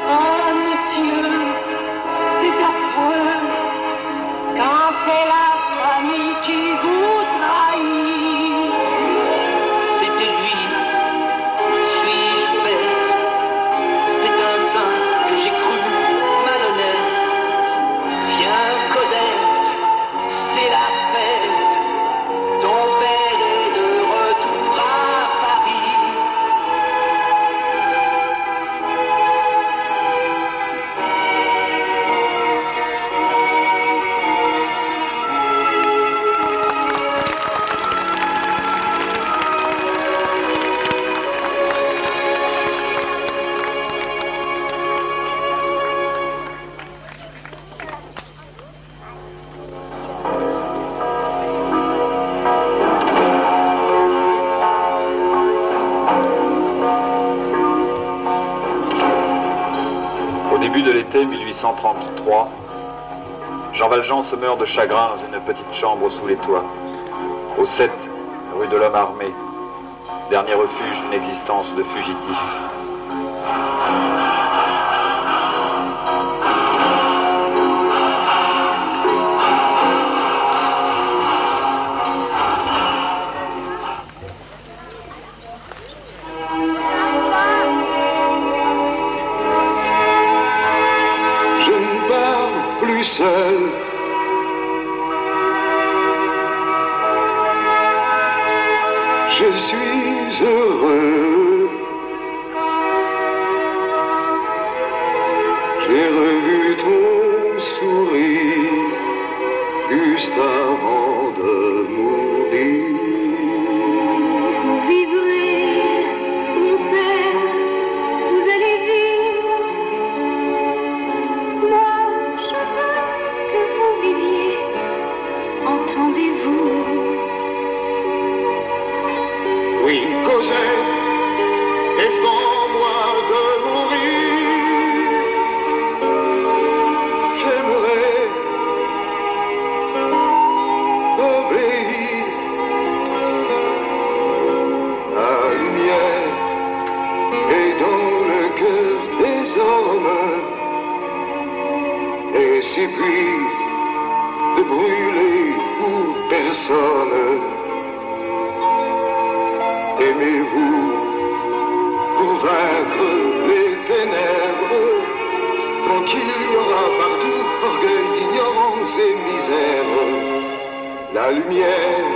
Oh, monsieur, c'est affreux. Quand c'est la famille qui vous trahit. C'était lui. Suis-je bête? C'est un saint que j'ai cru malhonnête. Viens, Cosette, c'est la fête. Ton père est de retour à Paris. Au début de l'été 1833, Jean Valjean se meurt de chagrin dans une petite chambre sous les toits, au 7 rue de l'Homme Armé, dernier refuge d'une existence de fugitif. Je ne pars plus seul. Je suis heureux. J'ai revu ton sourire juste avant de mourir. Vous vivrez pour rendez-vous. Oui, Cosette, défends-moi de mourir. J'aimerais obéir. La lumière est dans le cœur des hommes et s'épuise de brûler pour personne. Aimez-vous pour vaincre les ténèbres, tant qu'il y aura partout orgueil, ignorance et misère. La lumière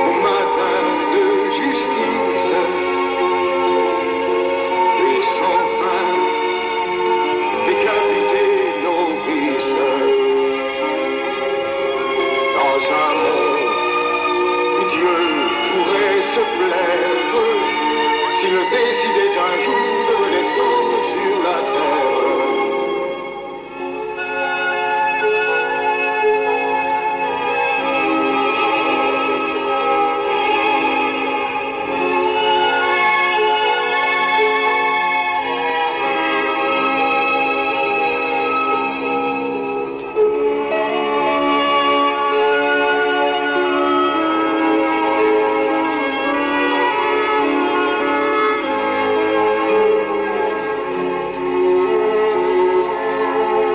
au matin de justice et sans fin décapiter nos vices. Dans un monde où Dieu pourrait se plaire s'il décidait un jour de redescendre sur la terre.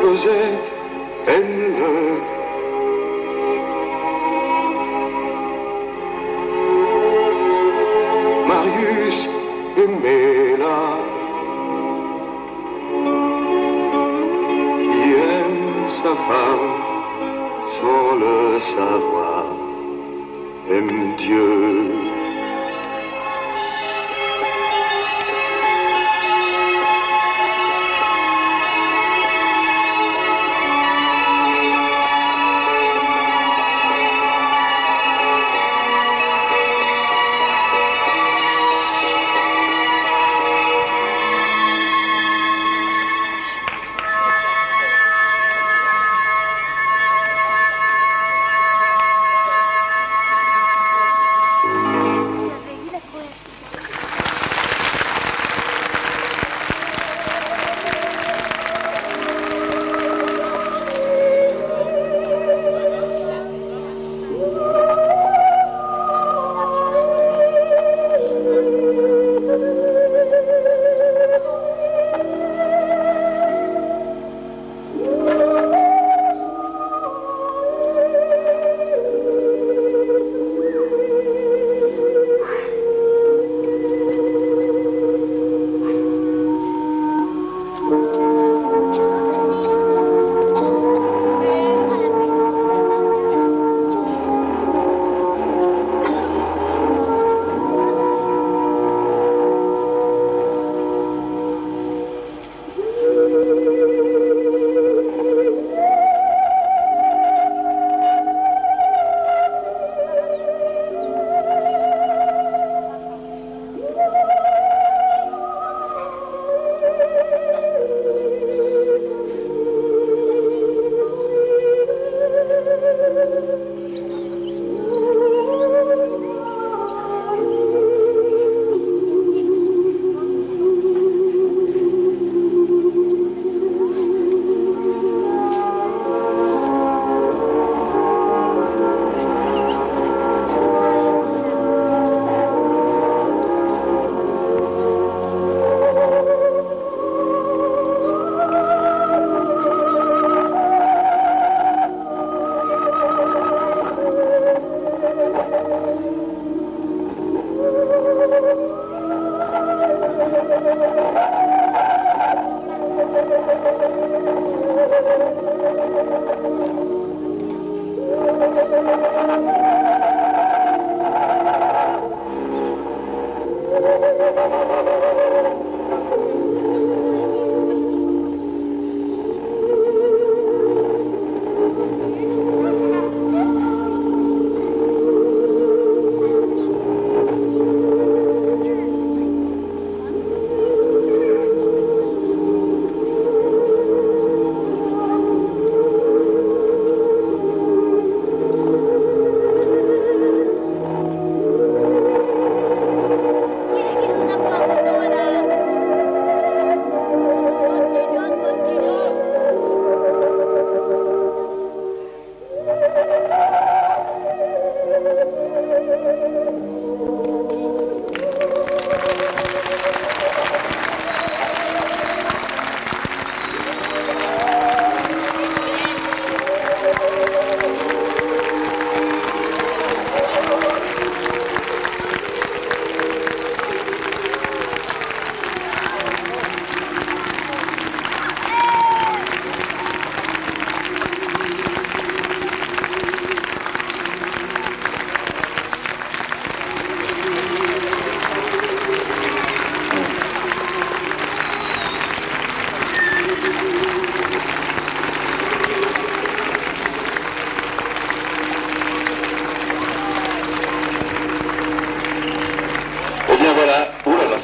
Cosette, aime-le. Marius, aimez-la. Qui aime sa femme sans le savoir, aime Dieu.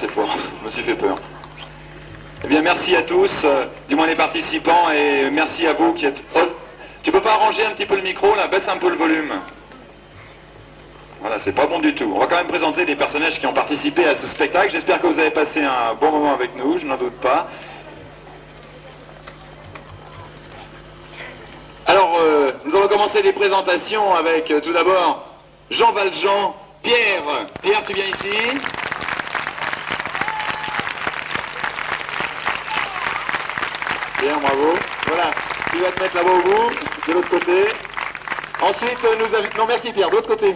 c'est fort. Je me suis fait peur. Eh bien, merci à tous, du moins les participants, et merci à vous qui êtes... Oh, tu peux pas arranger un petit peu le micro, là? Baisse un peu le volume. Voilà, c'est pas bon du tout. On va quand même présenter les personnages qui ont participé à ce spectacle. J'espère que vous avez passé un bon moment avec nous, je n'en doute pas. Alors, nous allons commencer les présentations avec tout d'abord Jean Valjean, Pierre. Pierre, tu viens ici. Pierre, bravo. Voilà, tu vas te mettre là-bas au bout, de l'autre côté. Ensuite, nous avons... Non, merci Pierre, de l'autre côté.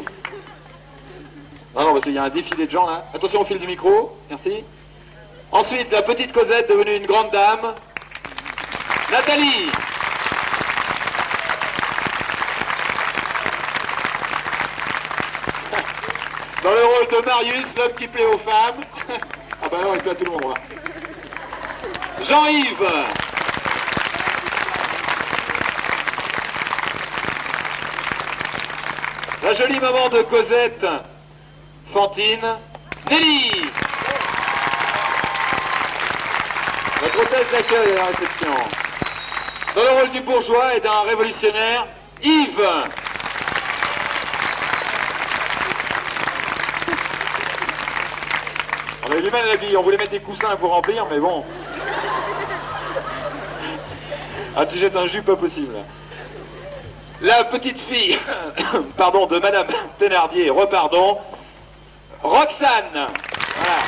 Non, parce qu'il y a un défilé de gens là. Attention au fil du micro, merci. Ensuite, la petite Cosette devenue une grande dame. Nathalie. Dans le rôle de Marius, l'homme qui plaît aux femmes. Ah bah non, il plaît à tout le monde là. Jean-Yves. La jolie maman de Cosette, Fantine, Nelly. Notre hôtesse d'accueil à la réception. Dans le rôle du bourgeois et d'un révolutionnaire, Yves. On avait du mal à l'habiller, on voulait mettre des coussins pour remplir, mais bon. Ah, tu jettes un jus pas possible. La petite fille, pardon, de Madame Thénardier, repardon, Roxane. Voilà.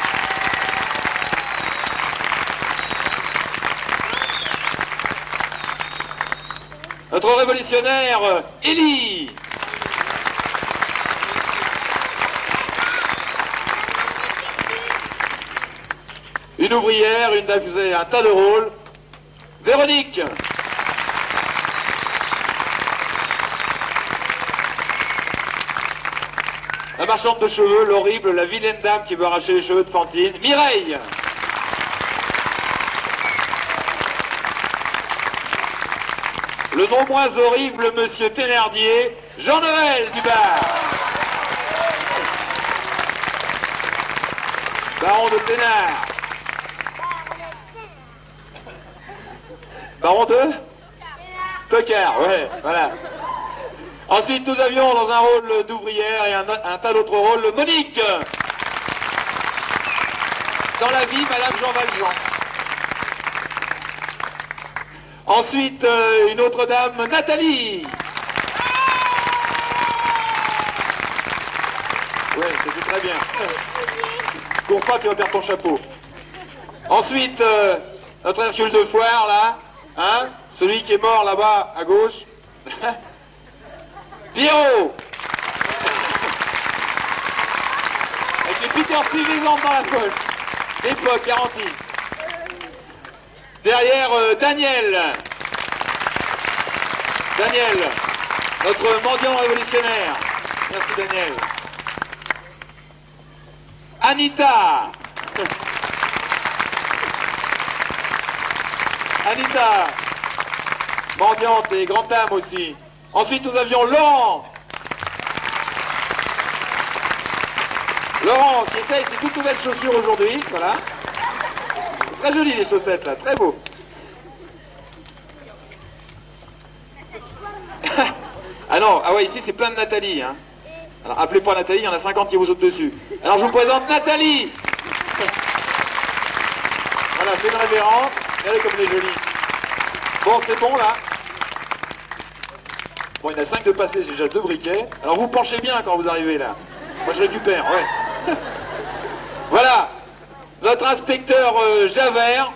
Notre révolutionnaire, Élie. Une ouvrière, une dame qui faisait un tas de rôles, Véronique. La marchande de cheveux, l'horrible, la vilaine dame qui veut arracher les cheveux de Fantine, Mireille. Le non moins horrible monsieur Thénardier, Jean-Noël Dubar. Baron de Thénard. Baron de Tocard, ouais, voilà. Ensuite, nous avions dans un rôle d'ouvrière et un tas d'autres rôles, Monique. Dans la vie, Madame Jean Valjean. Ensuite, une autre dame, Nathalie. Ouais, c'était très bien. Cours pas, tu vas perdre ton chapeau. Ensuite, notre Hercule de Foire, là, hein, celui qui est mort là-bas, à gauche. Pierrot. Avec les piqueurs suivantes dans la poche. Époque garantie. Derrière, Daniel. Daniel, notre mendiant révolutionnaire. Merci Daniel. Anita. Anita, mendiante et grande dame aussi. Ensuite, nous avions Laurent. Laurent qui essaye ses toutes nouvelles chaussures aujourd'hui, voilà. Très jolies les chaussettes là, très beau. Ah non, ah ouais, ici c'est plein de Nathalie, hein. Alors appelez pas Nathalie, il y en a 50 qui vous sautent dessus. Alors je vous présente Nathalie. Voilà, fais une révérence. Regardez comme elle est jolie. Bon, c'est bon là. Bon, il y en a 5 de passés, j'ai déjà 2 briquets. Alors vous penchez bien quand vous arrivez là. Moi je récupère, ouais. Voilà. Notre inspecteur Javert.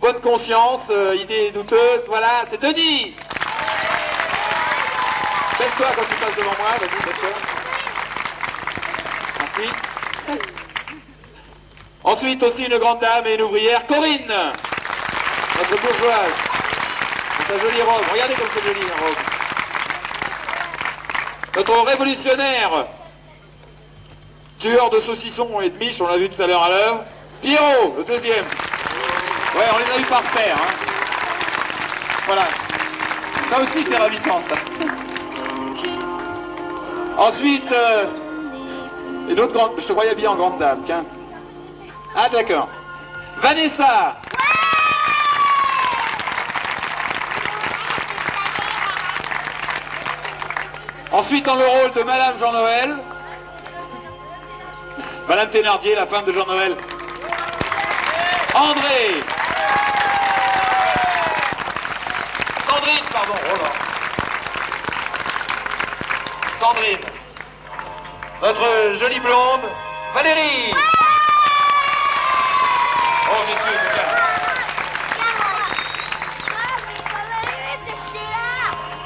Bonne conscience, idée douteuse. Voilà, c'est Denis. Baisse-toi quand tu passes devant moi, vas-y, baisse-toi. Merci. Ensuite aussi une grande dame et une ouvrière, Corinne. Notre bourgeoise. Sa jolie robe. Regardez comme c'est joli la robe. Notre révolutionnaire, tueur de saucissons et de miches, on l'a vu tout à l'heure à l'œuvre. Pierrot, le deuxième. Ouais, on les a eu par paire. Hein. Voilà. Ça aussi, c'est ravissant, ça. Ensuite, une autre grande... Je te croyais bien en grande dame, tiens. Ah d'accord. Vanessa. Ensuite, dans le rôle de Madame Jean-Noël, Madame Thénardier, la femme de Jean-Noël. André. Sandrine, pardon. Oh là. Sandrine. Notre jolie blonde, Valérie. Oh, messieurs, le calme.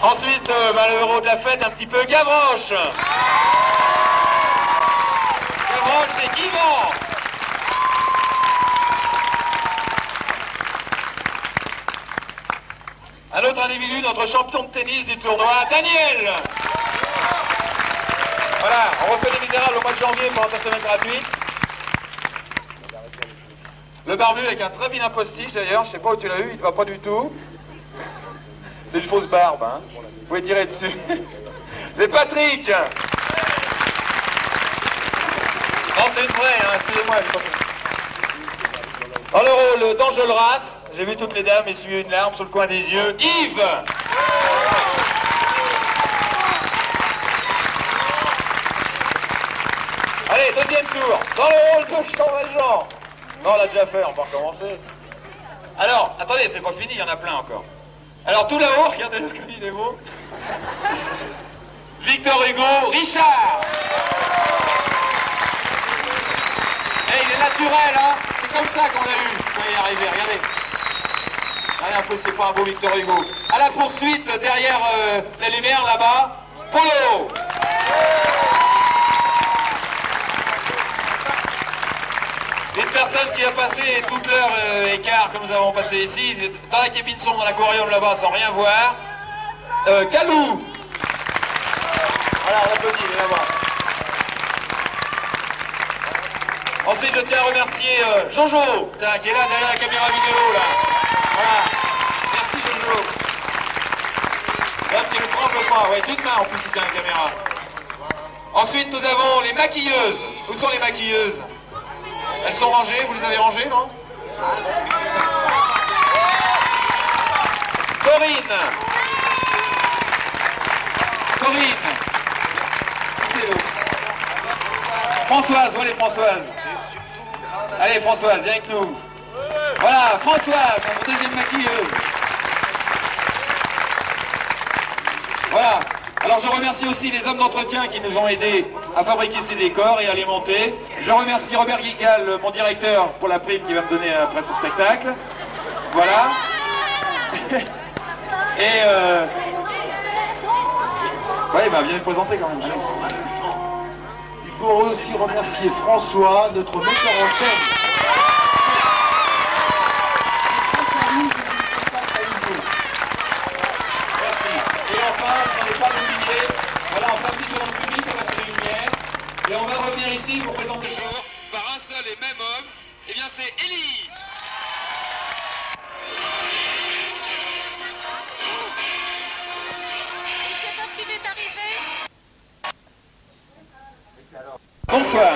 Ensuite, le héros de la fête, un petit peu Gavroche. Gavroche, c'est Yvan. Un autre individu, notre champion de tennis du tournoi, Daniel. Voilà, on refait Les Misérables au mois de janvier pendant ta semaine gratuite. Le barbu avec un très vilain postiche d'ailleurs, je sais pas où tu l'as eu, il ne va pas du tout. C'est une fausse barbe, hein. Vous pouvez tirer dessus. C'est Patrick. Non, c'est une vraie, hein, excusez-moi. Dans le rôle d'Enjolras, j'ai vu toutes les dames essuyer une larme sur le coin des yeux, Yves. Allez, deuxième tour. Dans le rôle de Jean Valjean. Non, on l'a déjà fait, on va recommencer. Alors, attendez, c'est pas fini, il y en a plein encore. Alors, tout là-haut, regardez le colis des mots. Victor Hugo, Richard. Et il est naturel, hein. C'est comme ça qu'on l'a eu. Vous pouvez y arriver, regardez. Allez, un peu, c'est pas un beau Victor Hugo. À la poursuite, derrière les lumières, là-bas, Polo. Une personne qui a passé toute l'heure écart que nous avons passé ici, dans la cabine sombre, dans l'aquarium là-bas, sans rien voir. Calou. Voilà, on applaudit, il est là-bas. Ensuite, je tiens à remercier Jojo, qui est là derrière la caméra vidéo, là. Voilà. Merci, Jojo. Là, tu ne trembles pas. Ouais, toute main, en plus, c'était la caméra. Ensuite, nous avons les maquilleuses. Où sont les maquilleuses? Elles sont rangées, vous les avez rangées, non? Corinne. Corinne. Françoise, voilà Françoise. Allez Françoise, viens avec nous. Voilà, Françoise, notre deuxième maquilleuse. Voilà. Alors je remercie aussi les hommes d'entretien qui nous ont aidés à fabriquer ces décors et à les monter. Je remercie Robert Guigal, mon directeur, pour la prime qu'il va me donner après ce spectacle. Voilà. Et ouais, bah viens me présenter quand même. Allez. Il faut aussi remercier François, notre metteur en scène. Et enfin, je n'en ai pas oublié, voilà, en partie devant le public, on va faire les lumières. Et on va revenir ici pour présenter toujours par un seul et même homme, et bien c'est Élie. C'est pas ce qui m'est arrivé. Bonsoir.